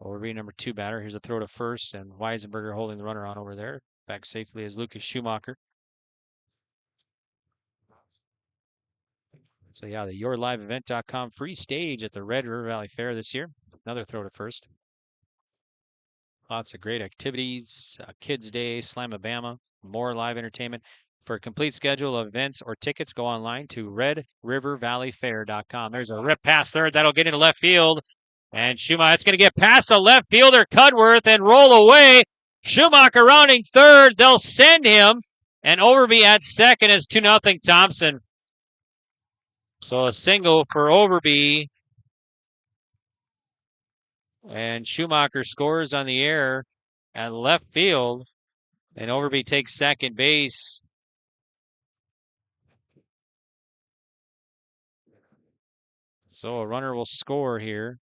Overby, number 2 batter. Here's a throw to first, and Weisenberger holding the runner on over there. Back safely is Lucas Schumacher. So yeah, the YourLiveEvent.com free stage at the Red River Valley Fair this year. Another throw to first. Lots of great activities, Kids Day, Slamabama, more live entertainment. For a complete schedule of events or tickets, go online to RedRiverValleyFair.com. There's a rip past third. That'll get into left field. And Schumacher, it's going to get past the left fielder, Cudworth, and roll away. Schumacher rounding third. They'll send him. And Overby at second is 2-0 Thompson. So a single for Overby. And Schumacher scores on the air at left field. And Overby takes second base. So a runner will score here.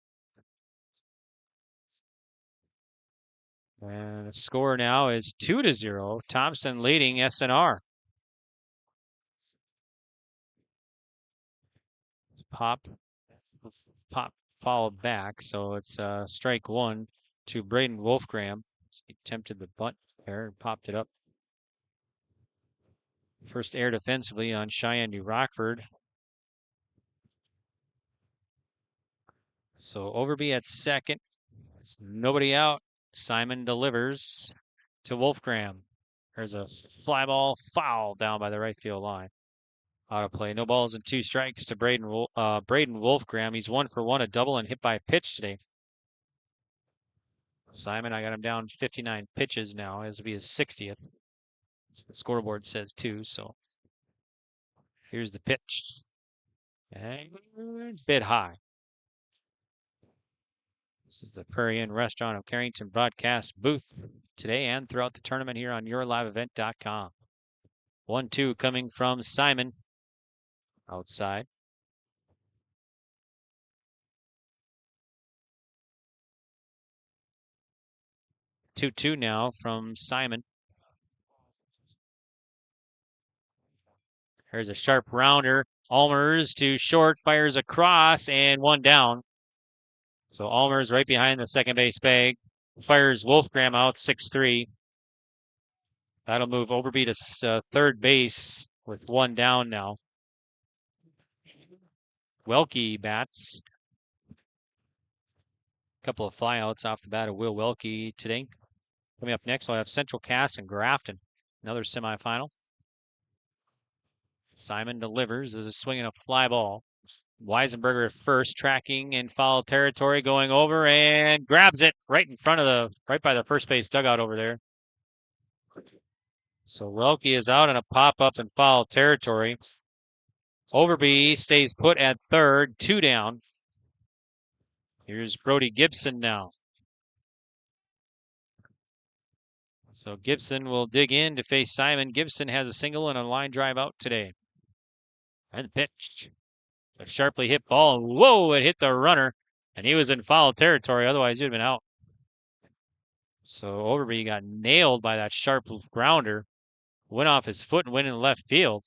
And the score now is 2-0. Thompson leading SNR. Pop followed back, so it's strike 1 to Braden Wolfgram. He attempted the bunt there and popped it up. First air defensively on Cheyenne-New Rockford. So Overby at second. There's nobody out. Simon delivers to Wolfgram. There's a fly ball foul down by the right field line. Out of play. No balls and 2 strikes to Braden Wolfgram. He's 1 for 1, a double and hit by a pitch today. Simon, I got him down 59 pitches now. This will be his 60th. The scoreboard says 2, so here's the pitch. And bit high. This is the Prairie Inn Restaurant of Carrington broadcast booth today and throughout the tournament here on YourLiveEvent.com. 1-2 coming from Simon. Outside. 2-2 now from Simon. Here's a sharp rounder. Allmers to short, fires across, and 1 down. So Allmers right behind the second base bag. Fires Wolfgram out 6-3. That'll move Overby to third base with 1 down now. Welke bats. A couple of flyouts off the bat of Will Welke today. Coming up next, I'll have Central Cass and Grafton. Another semifinal. Simon delivers as a swing and a fly ball. Weisenberger at first, tracking in foul territory, going over and grabs it right in front of right by the first base dugout over there. So Welke is out on a pop-up in foul territory. Overby stays put at third, 2 down. Here's Brody Gibson now. So Gibson will dig in to face Simon. Gibson has a single and a line drive out today. And the pitch. A sharply hit ball. Whoa, it hit the runner. And he was in foul territory. Otherwise, he would have been out. So Overby got nailed by that sharp grounder. Went off his foot and went in left field.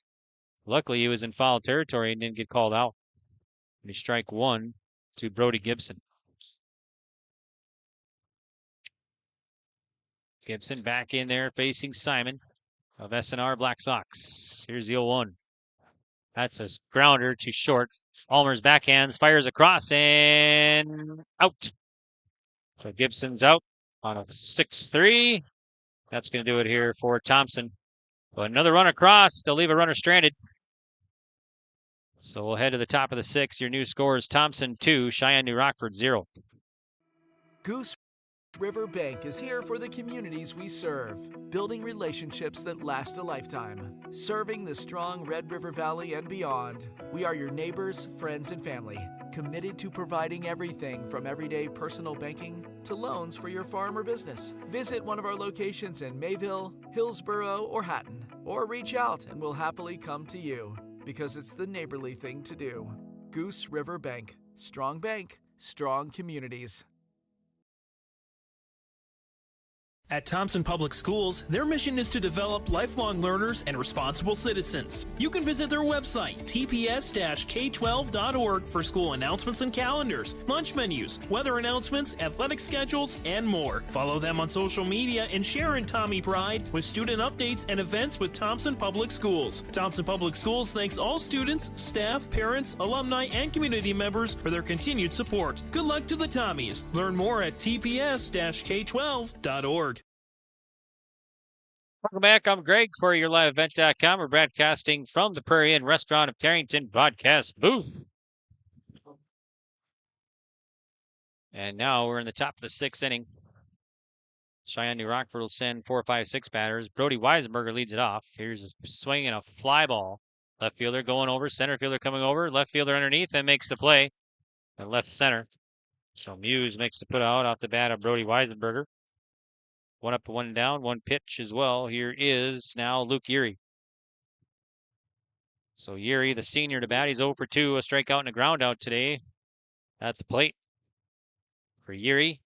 Luckily, he was in foul territory and didn't get called out. And he strike 1 to Brody Gibson. Gibson back in there facing Simon of SNR Black Sox. Here's the 0-1. That's a grounder to short. Allmer's backhands, fires across, and out. So Gibson's out on a 6-3. That's going to do it here for Thompson. But another run across. They'll leave a runner stranded. So we'll head to the top of the 6th. Your new score is Thompson 2, Cheyenne-New Rockford 0. Goose River Bank is here for the communities we serve, building relationships that last a lifetime. Serving the strong Red River Valley and beyond, we are your neighbors, friends, and family, committed to providing everything from everyday personal banking to loans for your farm or business. Visit one of our locations in Mayville, Hillsborough, or Hatton, or reach out and we'll happily come to you, because it's the neighborly thing to do. Goose River Bank, strong communities. At Thompson Public Schools, their mission is to develop lifelong learners and responsible citizens. You can visit their website, tps-k12.org, for school announcements and calendars, lunch menus, weather announcements, athletic schedules, and more. Follow them on social media and share in Tommy Pride with student updates and events with Thompson Public Schools. Thompson Public Schools thanks all students, staff, parents, alumni, and community members for their continued support. Good luck to the Tommies. Learn more at tps-k12.org. Welcome back. I'm Greg for your liveevent.com. We're broadcasting from the Prairie Inn Restaurant of Carrington broadcast booth. And now we're in the top of the 6th inning. Cheyenne-New Rockford will send 4, 5, 6 batters. Brody Weisenberger leads it off. Here's a swing and a fly ball. Left fielder going over, center fielder coming over, left fielder underneath, and makes the play. And left center. So Muse makes the put out off the bat of Brody Weisenberger. 1 up, 1 down, 1 pitch as well. Here is now Luke Urey. So Urey, the senior to bat, he's 0 for 2, a strikeout and a ground out today at the plate. For Urey,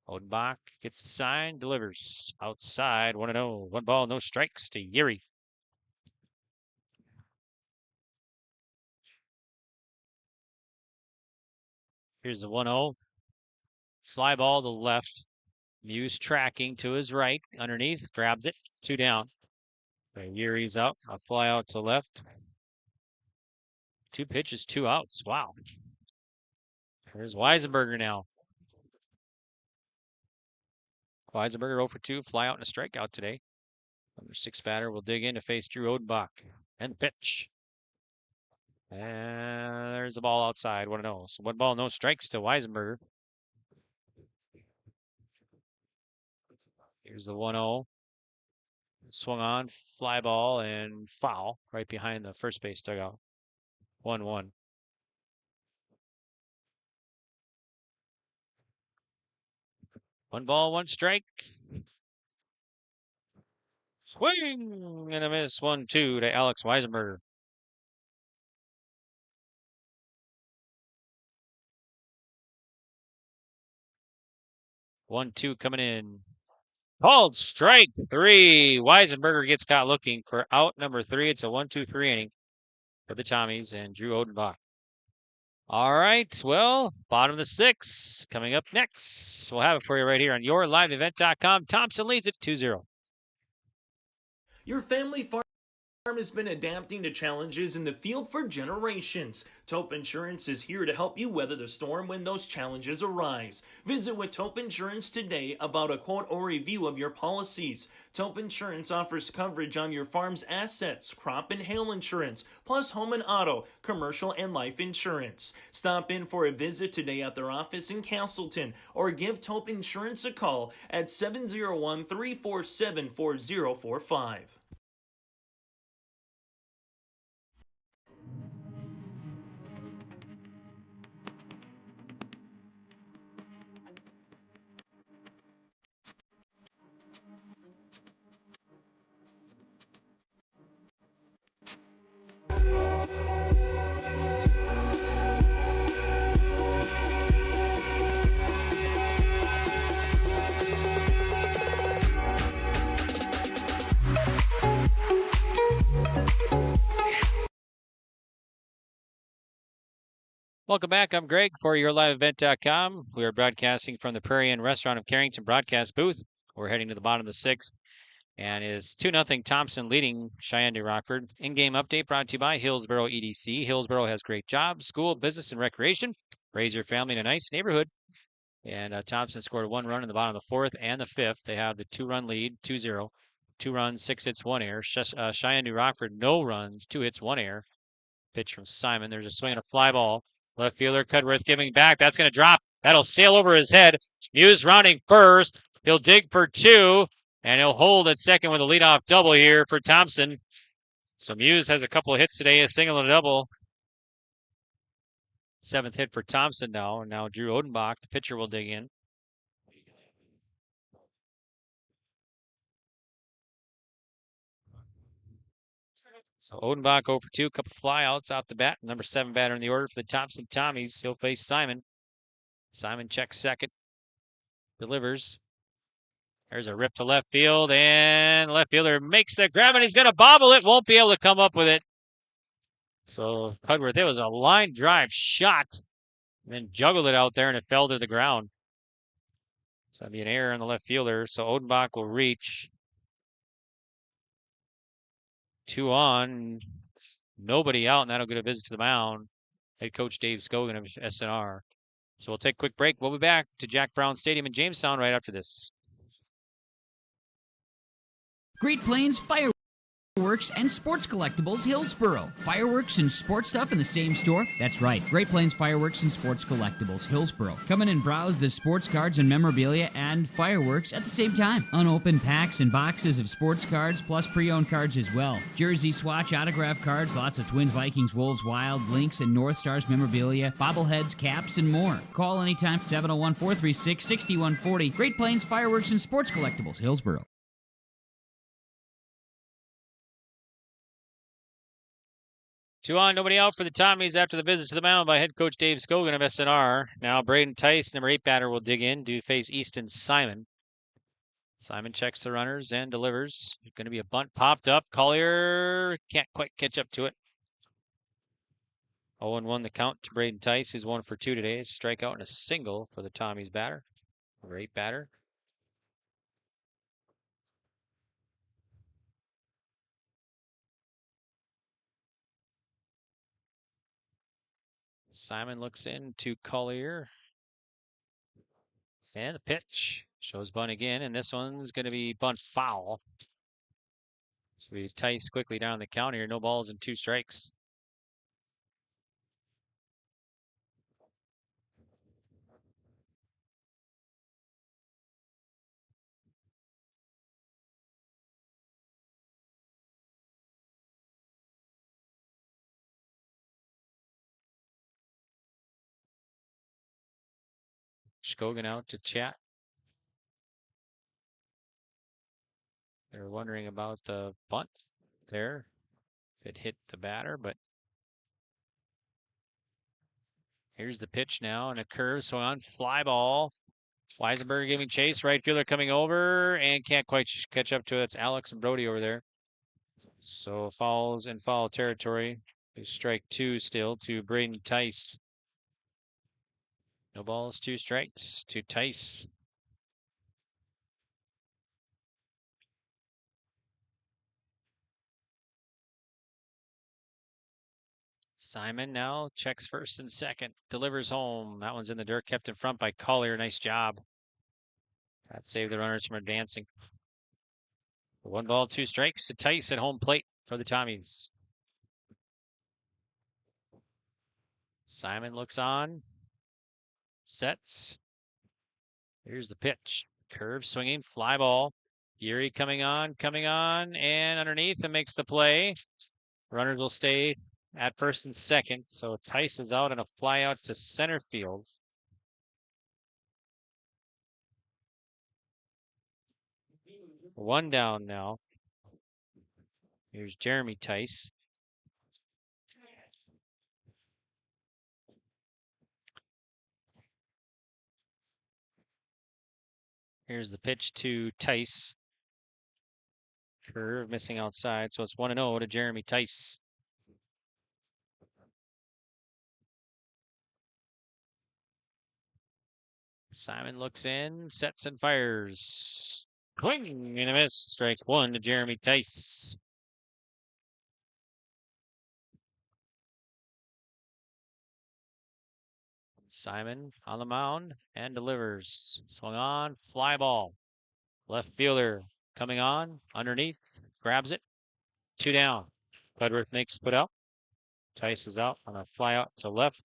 Odenbach gets the sign, delivers outside, 1-0. 1 ball, no strikes to Urey. Here's the 1-0. Fly ball to the left. Muse tracking to his right, underneath, grabs it, 2 down. Urey's out, a fly out to left. 2 pitches, 2 outs. Wow. There's Weisenberger now. Weisenberger 0 for 2, fly out and a strikeout today. Number 6 batter will dig in to face Drew Odenbach. And the pitch. And there's the ball outside, 1-0. So 1 ball, no strikes to Weisenberger. Here's the 1-0. Swung on, fly ball, and foul right behind the first base dugout. 1-1. One ball, 1 strike. Swing and a miss. 1-2 to Alex Weisenberger. One, 2 coming in. Called strike 3. Weisenberger gets caught looking for out number 3. It's a 1-2-3 inning for the Tommies and Drew Odenbach. All right, well, bottom of the 6th coming up next. We'll have it for you right here on yourliveevent.com. Thompson leads it 2-0. Your family farm Farm has been adapting to challenges in the field for generations. Taupe Insurance is here to help you weather the storm when those challenges arise. Visit with Taupe Insurance today about a quote or review of your policies. Taupe Insurance offers coverage on your farm's assets, crop and hail insurance, plus home and auto, commercial and life insurance. Stop in for a visit today at their office in Castleton or give Taupe Insurance a call at 701-347-4045. Welcome back. I'm Greg for YourLiveEvent.com. We are broadcasting from the Prairie Inn Restaurant of Carrington broadcast booth. We're heading to the bottom of the sixth, and is 2-0 Thompson leading Cheyenne-New Rockford. In-game update brought to you by Hillsboro EDC. Hillsboro has great jobs, school, business, and recreation. Raise your family in a nice neighborhood. And Thompson scored 1 run in the bottom of the fourth and the fifth. They have the 2-run lead, 2-0. 2 runs, 6 hits, 1 error. Cheyenne-New Rockford, no runs, 2 hits, 1 error. Pitch from Simon. There's a swing and a fly ball. Left fielder Cudworth giving back. That's going to drop. That'll sail over his head. Muse rounding first. He'll dig for 2, and he'll hold at second with a leadoff double here for Thompson. So Muse has a couple of hits today, a single and a double. 7th hit for Thompson now. And now Drew Odenbach, the pitcher, will dig in. So Odenbach 0 for 2, a couple flyouts off the bat. Number 7 batter in the order for the Thompson Tommies. He'll face Simon. Simon checks second. Delivers. There's a rip to left field, and left fielder makes the grab, and he's going to bobble it. Won't be able to come up with it. So Cudworth, it was a line drive shot, and then juggled it out there, and it fell to the ground. So that'd be an error on the left fielder. So Odenbach will reach. 2 on, nobody out, and that'll get a visit to the mound. Head coach Dave Scogan of SNR. So we'll take a quick break. We'll be back to Jack Brown Stadium in Jamestown right after this. Great Plains Fireworks and Sports Collectibles, Hillsboro. Fireworks and sports stuff in the same store? That's right. Great Plains Fireworks and Sports Collectibles, Hillsboro. Come in and browse the sports cards and memorabilia and fireworks at the same time. Unopened packs and boxes of sports cards, plus pre-owned cards as well. Jersey swatch, autograph cards, lots of Twins, Vikings, Wolves, Wild, Lynx, and North Stars memorabilia, bobbleheads, caps, and more. Call anytime, 701-436-6140. Great Plains Fireworks and Sports Collectibles, Hillsboro. 2 on, nobody out for the Tommies after the visit to the mound by head coach Dave Scogan of SNR. Now Braden Tice, number 8 batter, will dig in to face Easton Simon. Simon checks the runners and delivers. Going to be a bunt popped up. Collier can't quite catch up to it. 0-1 the count to Braden Tice, who's 1 for 2 today. A strikeout and a single for the Tommies batter. Number 8 batter. Simon looks in to Collier. And the pitch shows bunt again, and this one's going to be bunt foul. So we Tice quickly down the count here. No balls and 2 strikes. Scogan out to chat. They're wondering about the bunt there, if it hit the batter, but here's the pitch now, and a curve, so on fly ball. Weisenberger giving chase, right fielder coming over, and can't quite catch up to it. It's Alex and Brody over there. So fouls in foul territory. Strike 2 still to Braden Tice. No balls, 2 strikes to Tice. Simon now checks first and second. Delivers home. That one's in the dirt. Kept in front by Collier. Nice job. That saved the runners from advancing. 1 ball, 2 strikes to Tice at home plate for the Tommies. Simon looks on. Sets. Here's the pitch. Curve swinging. Fly ball. Erie coming on, and underneath and makes the play. Runners will stay at first and second. So Tice is out on a fly out to center field. One down now. Here's Jeremy Tice. Here's the pitch to Tice. Curve missing outside, so it's 1-0 to Jeremy Tice. Simon looks in, sets and fires. Swing and a miss. Strike 1 to Jeremy Tice. Simon on the mound and delivers. Swung on, fly ball. Left fielder coming on, underneath, grabs it. 2 down. Budworth makes put out. Tice is out on a fly out to left.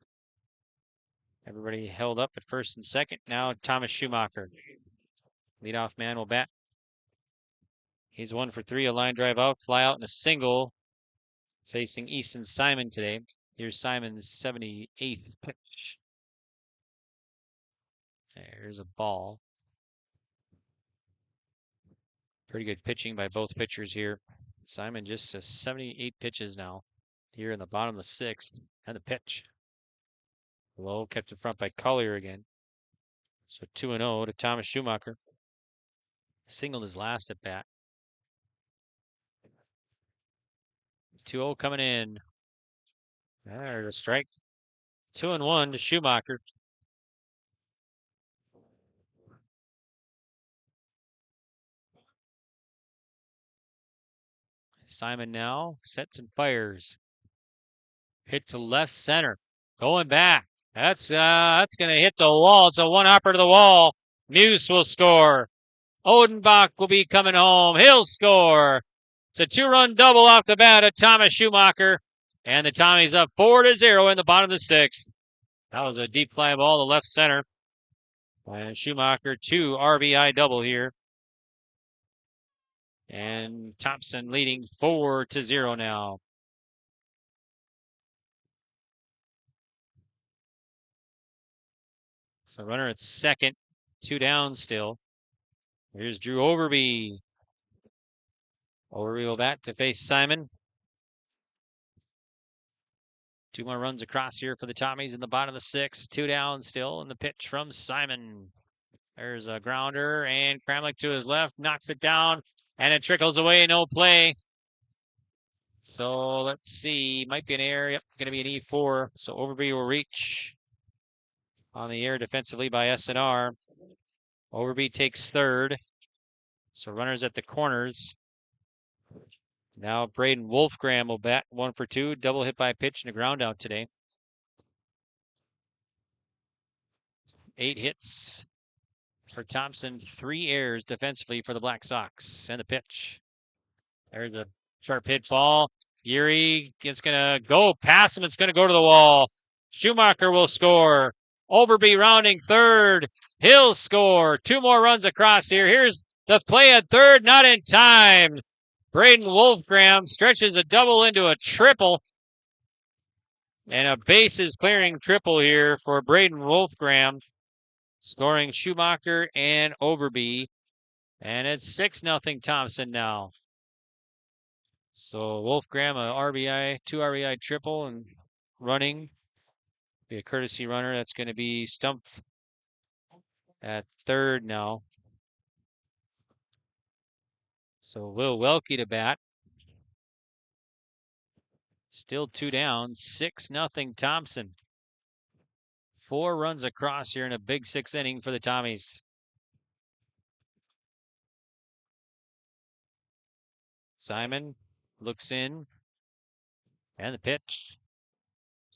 Everybody held up at first and second. Now Thomas Schumacher. Leadoff man will bat. He's 1 for 3, a line drive out, fly out, and a single. Facing Easton Simon today. Here's Simon's 78th pitch. There's a ball. Pretty good pitching by both pitchers here. Simon just 78 pitches now. Here in the bottom of the 6th. And the pitch. Low kept in front by Collier again. So 2-0 to Thomas Schumacher. Singled his last at bat. 2-0 coming in. There's a strike. 2-1 to Schumacher. Simon now sets and fires. Hit to left center. Going back. That's going to hit the wall. It's a one-hopper to the wall. Muse will score. Odenbach will be coming home. He'll score. It's a 2-run double off the bat of Thomas Schumacher. And the Tommies up 4-0 in the bottom of the 6th. That was a deep fly ball to left center. And Schumacher 2 RBI double here. And Thompson leading 4-0 now. So runner at second, 2 down still. Here's Drew Overby. Overby will bat to face Simon. 2 more runs across here for the Tommies in the bottom of the 6th. 2 down still, and the pitch from Simon. There's a grounder, and Kramlich to his left, knocks it down, and it trickles away, no play. So let's see, might be an error. Yep, going to be an E4. So Overby will reach on the air defensively by SNR. Overby takes third. So runners at the corners. Now Braden Wolfgram will bat 1 for 2. Double hit by pitch and a ground out today. 8 hits for Thompson. 3 errors defensively for the Black Sox. And the pitch. There's a sharp hit ball. Erie is going to go past him. It's going to go to the wall. Schumacher will score. Overby rounding third. He'll score. 2 more runs across here. Here's the play at third. Not in time. Braden Wolfgram stretches a double into a triple. And a bases clearing triple here for Braden Wolfgram. Scoring Schumacher and Overby. And it's 6-0 Thompson now. So Wolfgram, a RBI, 2 RBI triple, and running. Be a courtesy runner. That's going to be Stumpf at third now. So Will Welke to bat. Still 2 down. 6-0 Thompson. 4 runs across here in a big 6th inning for the Tommies. Simon looks in. And the pitch.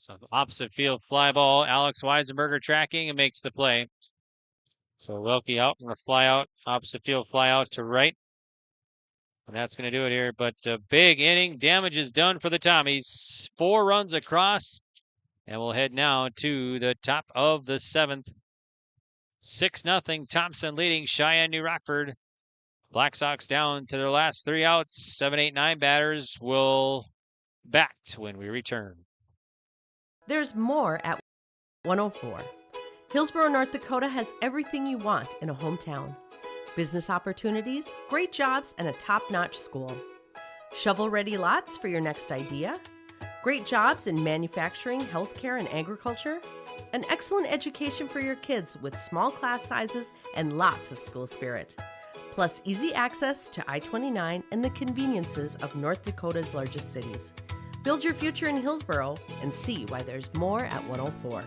So opposite field fly ball. Alex Weisenberger tracking and makes the play. So Welke out from a fly out, opposite field fly out to right. And that's going to do it here. But a big inning. Damage is done for the Tommies. 4 runs across. And we'll head now to the top of the 7th. 6-0. Thompson leading Sheyenne-New Rockford. Black Sox down to their last 3 outs. 7, 8, 9 batters will bat when we return. There's more at 104. Hillsborough, North Dakota has everything you want in a hometown. Business opportunities, great jobs, and a top-notch school. Shovel-ready lots for your next idea. Great jobs in manufacturing, healthcare, and agriculture. An excellent education for your kids with small class sizes and lots of school spirit. Plus easy access to I-29 and the conveniences of North Dakota's largest cities. Build your future in Hillsborough and see why there's more at 104.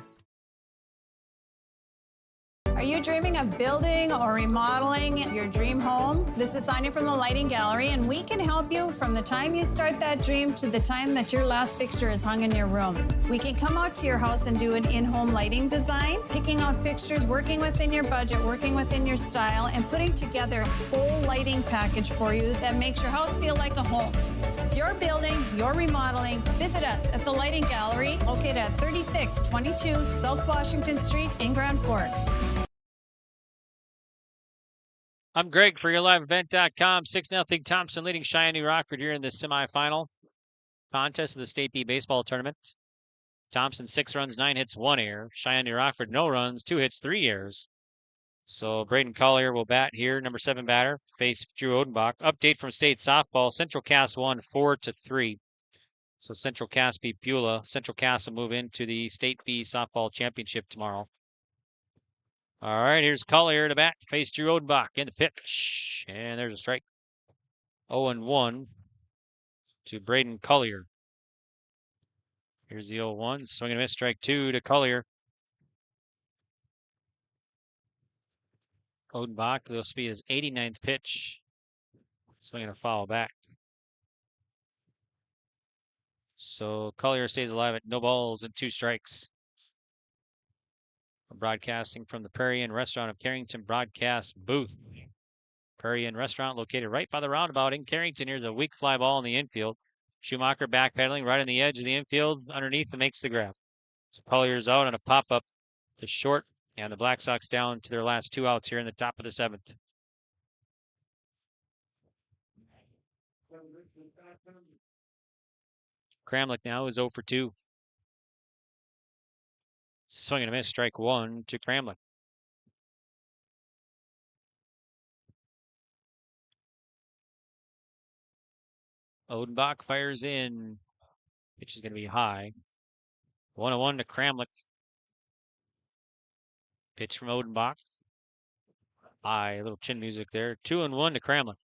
Are you dreaming of building or remodeling your dream home? This is Sonia from the Lighting Gallery, and we can help you from the time you start that dream to the time that your last fixture is hung in your room. We can come out to your house and do an in-home lighting design, picking out fixtures, working within your budget, working within your style, and putting together a full lighting package for you that makes your house feel like a home. If you're building, you're remodeling, visit us at the Lighting Gallery, located at 3622 South Washington Street in Grand Forks. I'm Greg for YourLiveEvent.com. 6-0 Thompson leading Sheyenne-New Rockford here in the semifinal contest of the State B baseball tournament. Thompson 6 runs, 9 hits, 1 error. Sheyenne-New Rockford no runs, 2 hits, 3 errors. So Braden Collier will bat here, number 7 batter, face Drew Odenbach. Update from state softball: Central Cass won 4-3. So Central Cass beat Beulah. Central Cass will move into the State B softball championship tomorrow. All right, here's Collier to bat, face Drew Odenbach in the pitch. And there's a strike. 0-1 to Braden Collier. Here's the 0-1. Swing and a miss, strike 2 to Collier. Odenbach, this will be his 89th pitch. Swinging a foul back. So Collier stays alive at no balls and 2 strikes. Broadcasting from the Prairie Inn Restaurant of Carrington broadcast booth. Prairie Inn Restaurant located right by the roundabout in Carrington. Here's a weak fly ball in the infield. Schumacher backpedaling right on the edge of the infield underneath and makes the grab. So Collier's out on a pop-up to short, and the Black Sox down to their last 2 outs here in the top of the 7th. Kramlich now is 0 for 2. Swing and a miss, strike 1 to Kramlich. Odenbach fires in. Pitch is going to be high. 1-1 to Kramlich. Pitch from Odenbach. High, a little chin music there. 2-1 to Kramlich.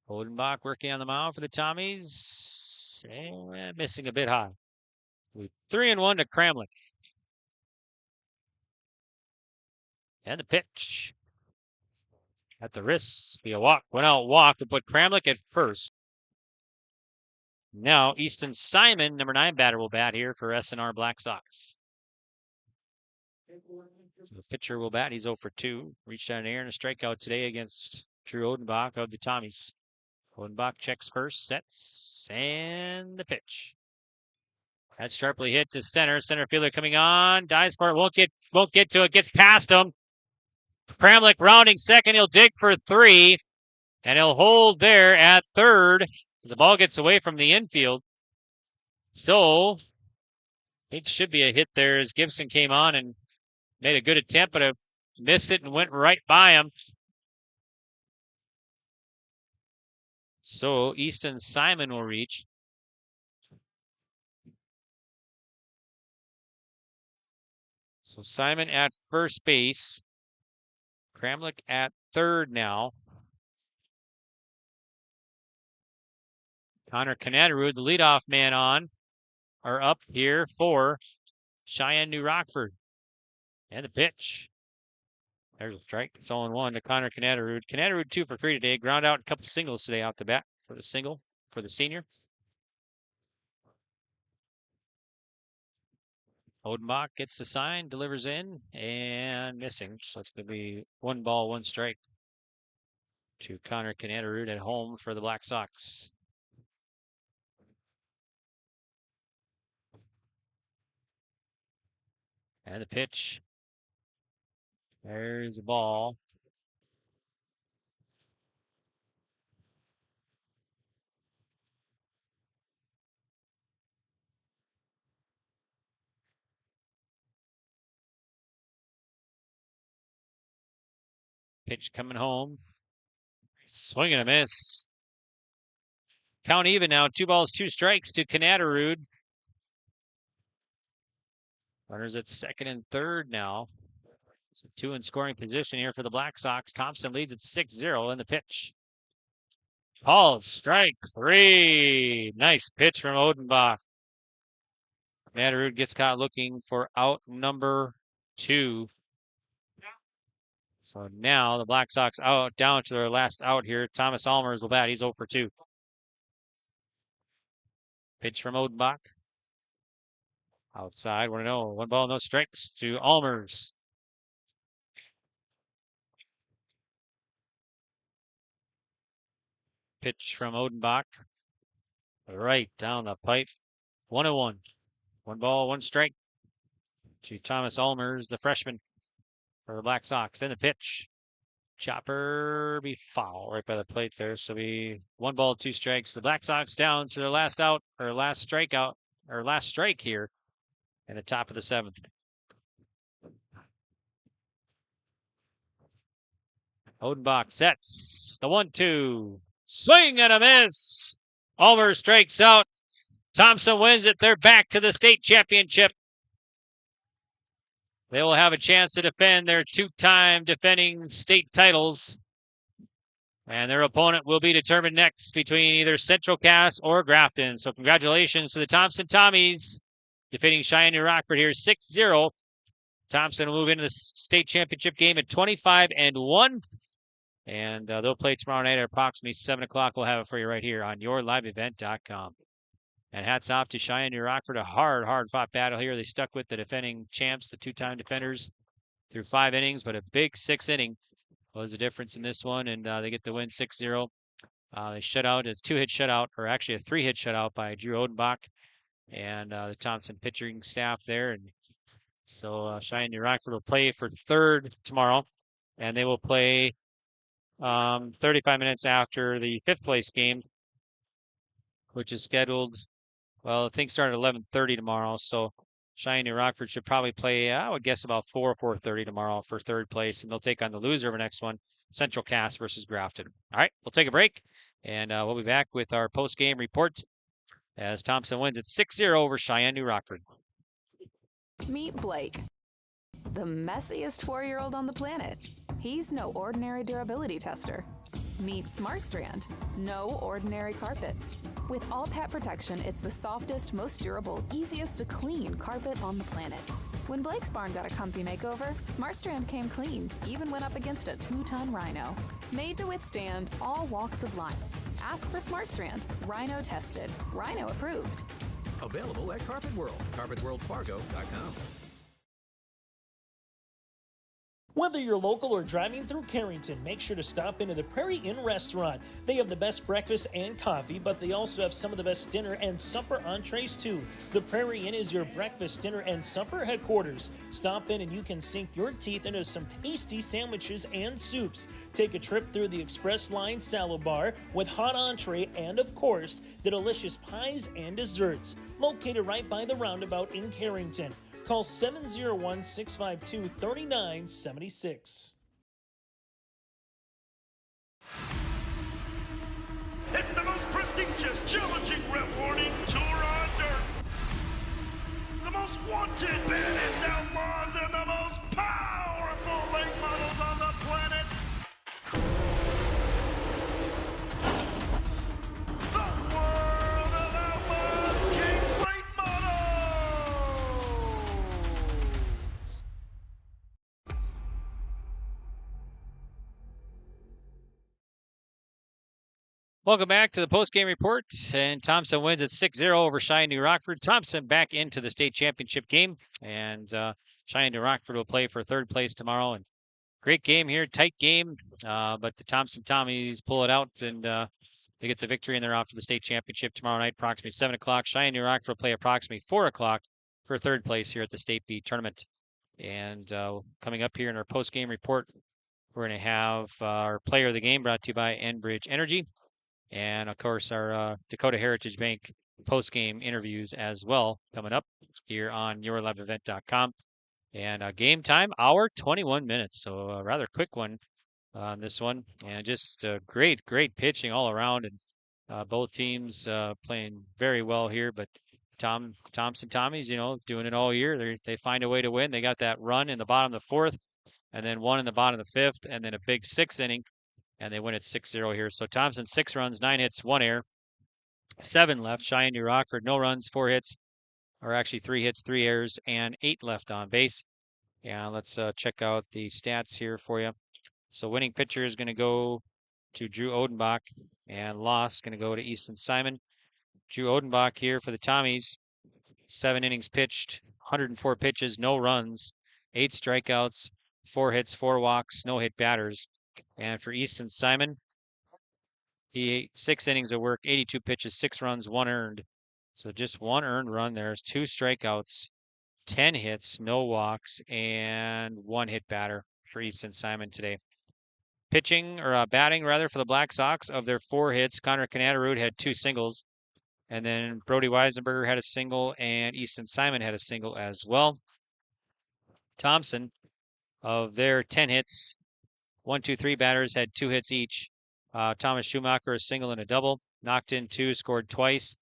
Odenbach working on the mound for the Tommies. And missing a bit high. 3-1 to Kramlich. And the pitch. At the wrist. Be a walk. Went out walk to put Kramlich at first. Now Easton Simon, number 9 batter, will bat here for SNR Black Sox. So the pitcher will bat. He's 0 for 2. Reached out in the air and a strikeout today against Drew Odenbach of the Tommies. Odenbach checks first, sets, and the pitch. That's sharply hit to center. Center fielder coming on, dives for it, won't get to it, gets past him. Kramlich rounding second, he'll dig for 3, and he'll hold there at third as the ball gets away from the infield. So it should be a hit there as Gibson came on and made a good attempt, but missed it and went right by him. So Easton Simon will reach. So Simon at first base. Kramlich at third now. Connor Canadarud, the leadoff man are up here for Sheyenne-New Rockford. And the pitch. There's a strike. It's 0-1 to Connor Kanaderud. Kanaderud 2 for 3 today. Ground out a couple singles today off the bat for the single for the senior. Odenbach gets the sign, delivers in, and missing. So it's going to be 1 ball, 1 strike to Connor Kanaderud at home for the Black Sox. And the pitch. There's a ball. Pitch coming home. Swing and a miss. Count even now. 2 balls, 2 strikes to Kanaderud. Runners at second and third now. So 2 in scoring position here for the Black Sox. Thompson leads at 6-0 in the pitch. Called strike 3. Nice pitch from Odenbach. Kanaderud gets caught looking for out number 2. So now the Black Sox out down to their last out here. Thomas Almers will bat. He's 0 for 2. Pitch from Odenbach. Outside, 1-0. 1 ball, no strikes to Almers. Pitch from Odenbach. Right down the pipe. 1-1. 1 ball, 1 strike to Thomas Almers, the freshman for the Black Sox. In the pitch. Chopper be foul right by the plate there. So be 1 ball, 2 strikes. The Black Sox down to their last out, or last strikeout, or last strike here in the top of the 7th. Odenbach sets the 1-2. Swing and a miss. Almers strikes out. Thompson wins it. They're back to the state championship. They will have a chance to defend their 2-time defending state titles. And their opponent will be determined next between either Central Cass or Grafton. So congratulations to the Thompson Tommies defeating Sheyenne-New Rockford here 6-0. Thompson will move into the state championship game at 25-1. And they'll play tomorrow night at approximately 7 o'clock. We'll have it for you right here on yourliveevent.com. And hats off to Sheyenne-New Rockford. A hard-fought battle here. They stuck with the defending champs, the 2-time defenders, through 5 innings. But a big 6th inning was the difference in this one. And they get the win 6-0. They shut out. It's a 2-hit shutout, or actually a 3-hit shutout by Drew Odenbach and the Thompson pitching staff there. And so Sheyenne-New Rockford will play for 3rd tomorrow. And they will play 35 minutes after the 5th place game, which is scheduled. Well, things start at 11:30 tomorrow, so Sheyenne-New Rockford should probably play, I would guess, about 4:30 tomorrow for 3rd place, and they'll take on the loser of the next one, Central Cass versus Grafton. All right, we'll take a break, and we'll be back with our post-game report as Thompson wins at 6-0 over Sheyenne-New Rockford. Meet Blake, the messiest 4-year-old on the planet. He's no ordinary durability tester. Meet SmartStrand, no ordinary carpet. With all pet protection, it's the softest, most durable, easiest to clean carpet on the planet. When Blake's barn got a comfy makeover, SmartStrand came clean, even went up against a 2-ton rhino. Made to withstand all walks of life. Ask for SmartStrand, rhino tested, rhino approved. Available at Carpet World, carpetworldfargo.com. Whether you're local or driving through Carrington, make sure to stop into the Prairie Inn restaurant. They have the best breakfast and coffee, but they also have some of the best dinner and supper entrees too. The Prairie Inn is your breakfast, dinner, and supper headquarters. Stop in and you can sink your teeth into some tasty sandwiches and soups. Take a trip through the Express Line salad bar with hot entree and, of course, the delicious pies and desserts. Located right by the roundabout in Carrington. Call 701-652-3976. It's the most prestigious, challenging, rewarding tour on dirt. The most wanted, baddest outlaws, and the most powerful late models on the planet. The World of Outlaws Kings Late Models. Welcome back to the postgame report. And Thompson wins at 6-0 over Sheyenne-New Rockford. Thompson back into the state championship game. And Sheyenne-New Rockford will play for third place tomorrow. And great game here, tight game. But the Thompson Tommies pull it out and they get the victory and they're off to the state championship tomorrow night, approximately 7 o'clock. Sheyenne-New Rockford will play approximately 4 o'clock for third place here at the State B tournament. And coming up here in our post-game report, we're going to have our player of the game brought to you by Enbridge Energy. And, of course, our Dakota Heritage Bank post-game interviews as well coming up here on yourliveevent.com. And game time, hour 21 minutes. So a rather quick one on this one. And just great pitching all around. And both teams playing very well here. But Thompson Tommies, doing it all year. They find a way to win. They got that run in the bottom of the fourth, and then one in the bottom of the fifth, and then a big sixth inning. And they win at 6-0 here. So Thompson, 6 runs, 9 hits, 1 error, 7 left. Sheyenne-New Rockford, no runs, 4 hits, or actually 3 hits, 3 errors, and 8 left on base. And let's check out the stats here for you. So winning pitcher is going to go to Drew Odenbach, and loss going to go to Easton Simon. Drew Odenbach here for the Tommies, 7 innings pitched, 104 pitches, no runs, 8 strikeouts, 4 hits, 4 walks, no hit batters. And for Easton Simon, he 6 innings of work, 82 pitches, 6 runs, 1 earned. So just 1 earned run. There's 2 strikeouts, 10 hits, no walks, and 1 hit batter for Easton Simon today. Pitching, or batting rather, for the Black Sox, of their 4 hits, Connor Canadarud had 2 singles. And then Brody Weisenberger had a single, and Easton Simon had a single as well. Thompson, of their 10 hits, 1, 2, 3 batters had 2 hits each. Thomas Schumacher, a single and a double. Knocked in 2, scored twice.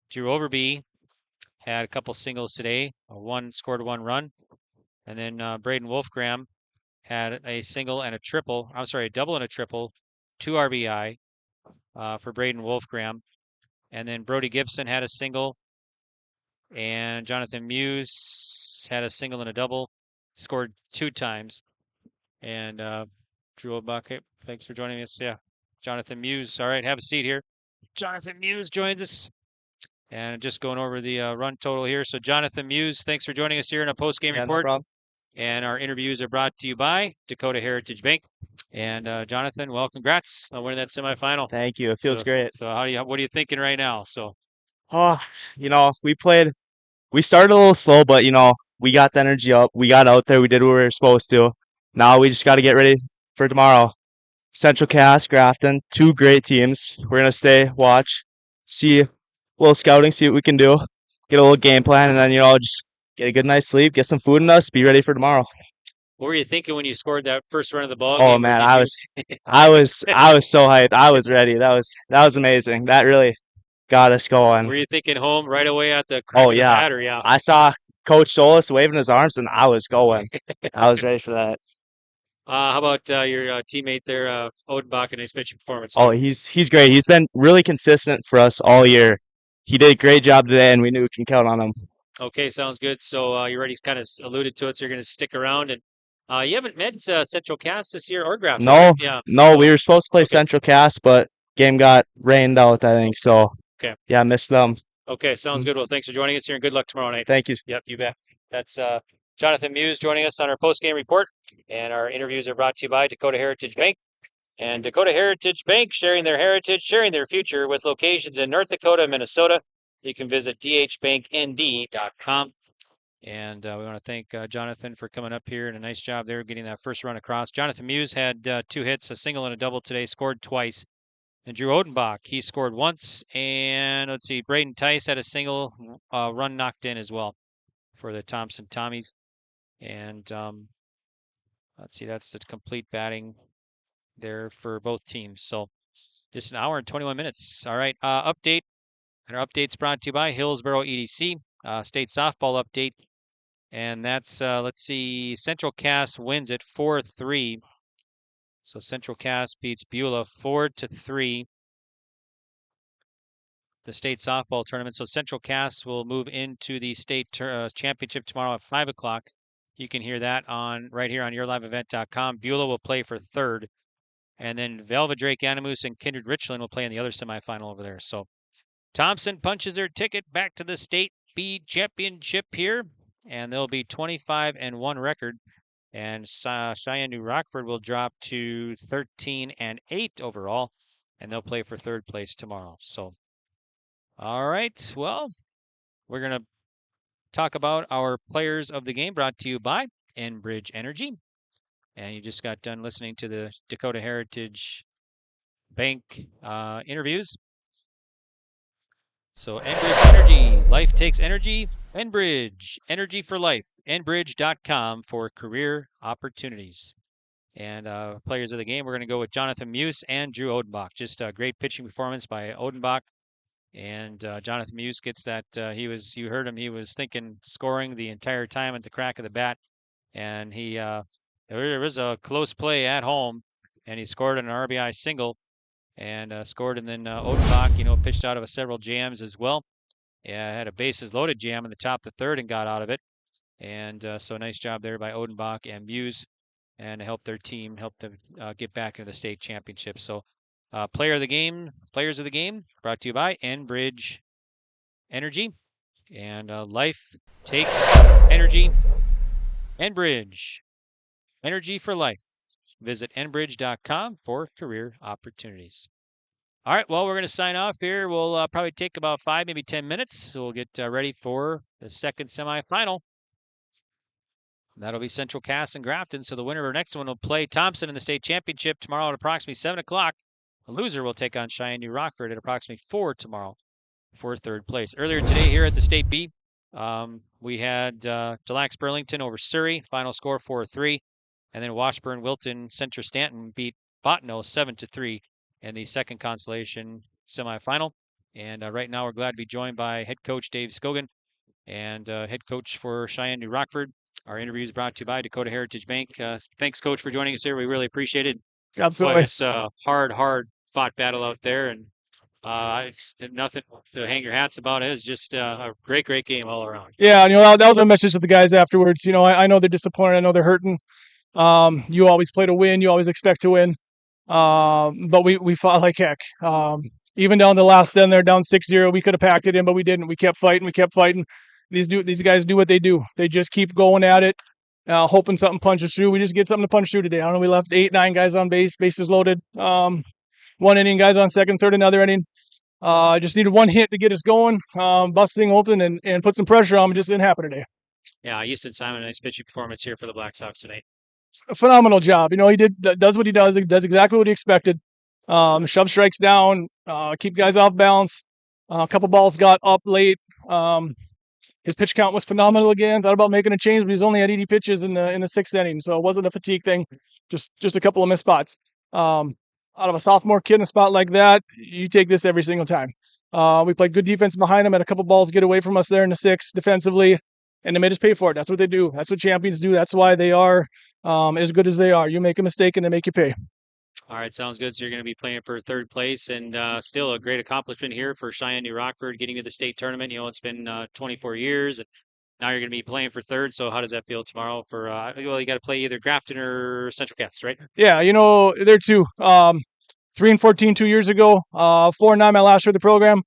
Drew Overby had a couple singles today. Scored 1 run. And then Braden Wolfgram had a single and a triple. A double and a triple. 2 RBI for Braden Wolfgram. And then Brody Gibson had a single. And Jonathan Muse had a single and a double. Scored 2 times. And Drew Odenbach, thanks for joining us. Yeah, Jonathan Muse. All right, have a seat here. Jonathan Muse joins us. And just going over the run total here. So Jonathan Muse, thanks for joining us here in a post-game report. No problem. And our interviews are brought to you by Dakota Heritage Bank. And Jonathan, well, congrats on winning that semifinal. Thank you. It feels great. So what are you thinking right now? So, we started a little slow, but we got the energy up. We got out there. We did what we were supposed to. Now we just got to get ready for tomorrow. Central Cass, Grafton, 2 great teams. We're gonna stay, watch, see a little scouting, see what we can do, get a little game plan, and then just get a good night's sleep, get some food in us, be ready for tomorrow. What were you thinking when you scored that first run of the ball? Oh man, I was so hyped. I was ready. That was amazing. That really got us going. Were you thinking home right away at the Oh yeah. batter? Yeah. I saw Coach Solis waving his arms, and I was going. I was ready for that. How about your teammate there, Odenbach, and his pitching performance? Oh, he's great. He's been really consistent for us all year. He did a great job today, and we knew we can count on him. Okay, sounds good. So you already kind of alluded to it, so you're going to stick around. And you haven't met Central Cass this year or Grafton? No, right? Yeah. no, we were supposed to play Central Cass, but game got rained out, I think. So Okay. yeah, missed them. Okay, sounds good. Well, thanks for joining us here, and good luck tomorrow night. Thank you. Yep, you bet. That's Jonathan Muse joining us on our post-game report. And our interviews are brought to you by Dakota Heritage Bank. And Dakota Heritage Bank, sharing their heritage, sharing their future, with locations in North Dakota, Minnesota. You can visit dhbanknd.com. And we want to thank Jonathan for coming up here, and a nice job there getting that first run across. Jonathan Muse had 2 hits, a single and a double today, scored twice. And Drew Odenbach, he scored once. And let's see, Braden Tice had a single run knocked in as well for the Thompson Tommies. And let's see, that's the complete batting there for both teams. So just an hour and 21 minutes. All right, update. And our update's brought to you by Hillsboro EDC, state softball update. And that's, let's see, Central Cass wins it 4-3. So Central Cass beats Beulah 4-3. The state softball tournament. So Central Cass will move into the state championship tomorrow at 5 o'clock. You can hear that right here on yourliveevent.com. Beulah will play for third. And then Velvet Drake Animus and Kindred Richland will play in the other semifinal over there. So Thompson punches their ticket back to the State B championship here, and they'll be 25-1 record. And Sheyenne-New Rockford will drop to 13-8 overall, and they'll play for third place tomorrow. So, all right, well, we're going to talk about our players of the game, brought to you by Enbridge Energy. And you just got done listening to the Dakota Heritage Bank interviews. So Enbridge Energy, life takes energy. Enbridge, energy for life. Enbridge.com for career opportunities. And players of the game, we're going to go with Jonathan Muse and Drew Odenbach. Just a great pitching performance by Odenbach. And Jonathan Muse gets that. You heard him, he was thinking scoring the entire time at the crack of the bat. And there was a close play at home, and he scored an RBI single and scored. And then Odenbach, pitched out of several jams as well. Yeah, had a bases loaded jam in the top of the third and got out of it. And so nice job there by Odenbach and Muse, and help their team get back into the state championship. So players of the game, brought to you by Enbridge Energy. And life takes energy. Enbridge, energy for life. Visit enbridge.com for career opportunities. All right, well, we're going to sign off here. We'll probably take about 5, maybe 10 minutes. So we'll get ready for the second semifinal. That'll be Central Cass and Grafton. So the winner of our next one will play Thompson in the state championship tomorrow at approximately 7 o'clock. The loser will take on Sheyenne-New Rockford at approximately 4 tomorrow for third place. Earlier today here at the State B, we had Delax Burlington over Surrey, final score 4-3. And then Washburn-Wilton, Centre Stanton beat Bottineau 7-3 in the second consolation semifinal. And right now we're glad to be joined by head coach Dave Scogan and head coach for Sheyenne-New Rockford. Our interview is brought to you by Dakota Heritage Bank. Thanks, Coach, for joining us here. We really appreciate it. Absolutely. Boy, it's a hard-fought battle out there, and I just had nothing to hang your hats about. It was just a great game all around. Yeah, that was a message to the guys afterwards. I know they're disappointed. I know they're hurting. You always play to win. You always expect to win. But we fought like heck. Even down the last end, they're down 6-0. We could have packed it in, but we didn't. We kept fighting. These guys do what they do. They just keep going at it, hoping something punches through. We just get something to punch through today. I don't know. We left 8, 9 guys on base, bases loaded. 1 inning, guys on second, third, another inning. I just needed one hit to get us going, bust thing open and put some pressure on them. It just didn't happen today. Yeah, Easton Simon, nice pitching performance here for the Black Sox today. A phenomenal job. He does what he does. He does exactly what he expected. Shove strikes down, keep guys off balance. A couple balls got up late. His pitch count was phenomenal again. Thought about making a change, but he's only had 80 pitches in the sixth inning, so it wasn't a fatigue thing. Just a couple of missed spots. Out of a sophomore kid in a spot like that, you take this every single time. We played good defense behind him, had a couple balls get away from us there in the sixth defensively, and they made us pay for it. That's what they do. That's what champions do. That's why they are as good as they are. You make a mistake and they make you pay. All right, sounds good. So you're going to be playing for third place, and still a great accomplishment here for Sheyenne-New Rockford getting to the state tournament. It's been 24 years, and now you're going to be playing for third. So how does that feel tomorrow? You got to play either Grafton or Central Cass, right? Yeah, they're two. 3-14 2 years ago. 4-9 my last year of the program.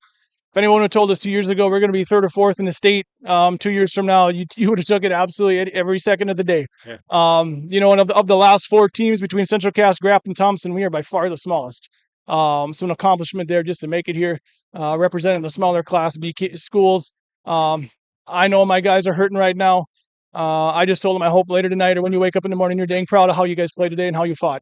If anyone had told us 2 years ago we're going to be third or fourth in the state 2 years from now, you would have took it absolutely every second of the day. Yeah. And of the last 4 teams between Central Cass, Grafton, Thompson, we are by far the smallest. So an accomplishment there just to make it here, representing the smaller Class B schools. I know my guys are hurting right now. I just told them I hope later tonight or when you wake up in the morning, you're dang proud of how you guys played today and how you fought.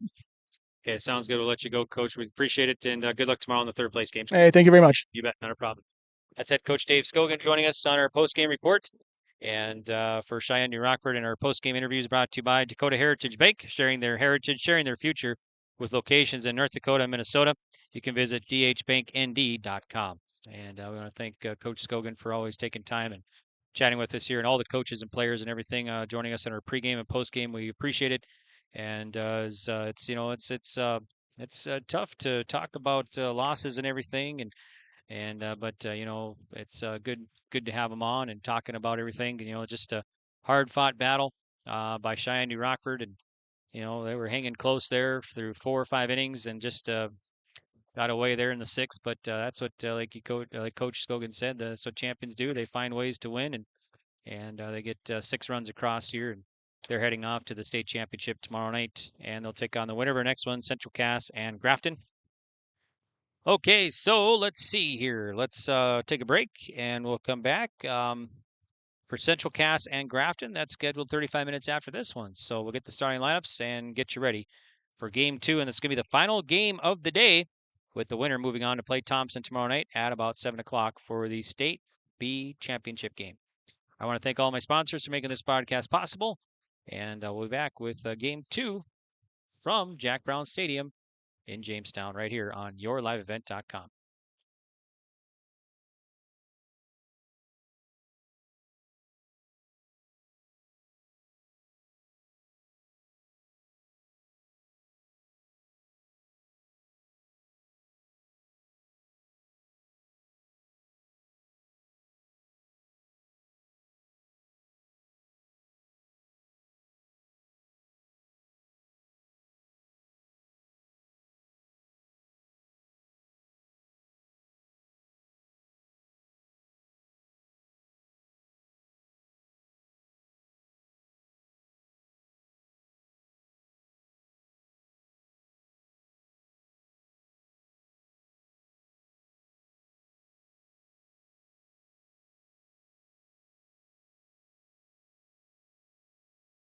Okay, sounds good. We'll let you go, Coach. We appreciate it, and good luck tomorrow in the third place game. Hey, thank you very much. You bet, not a problem. That's head coach Dave Scogan joining us on our post-game report. And for Sheyenne-New Rockford, and our post-game interviews brought to you by Dakota Heritage Bank, sharing their heritage, sharing their future with locations in North Dakota and Minnesota. You can visit dhbanknd.com. And we want to thank Coach Scogan for always taking time and chatting with us here, and all the coaches and players and everything joining us in our pregame and postgame. We appreciate it. And it's tough to talk about losses and everything, but it's good to have them on and talking about everything. Just a hard fought battle by Sheyenne-New Rockford, and they were hanging close there through 4 or 5 innings and just got away there in the 6th. But that's what, like Coach Scogan said, that's what champions do. They find ways to win, and they get 6 runs across here, and they're heading off to the state championship tomorrow night, and they'll take on the winner of our next one, Central Cass and Grafton. Okay, so let's see here. Let's take a break, and we'll come back. For Central Cass and Grafton, that's scheduled 35 minutes after this one. So we'll get the starting lineups and get you ready for Game 2, and it's going to be the final game of the day, with the winner moving on to play Thompson tomorrow night at about 7 o'clock for the State B Championship game. I want to thank all my sponsors for making this podcast possible, and we'll be back with Game 2 from Jack Brown Stadium in Jamestown right here on yourliveevent.com.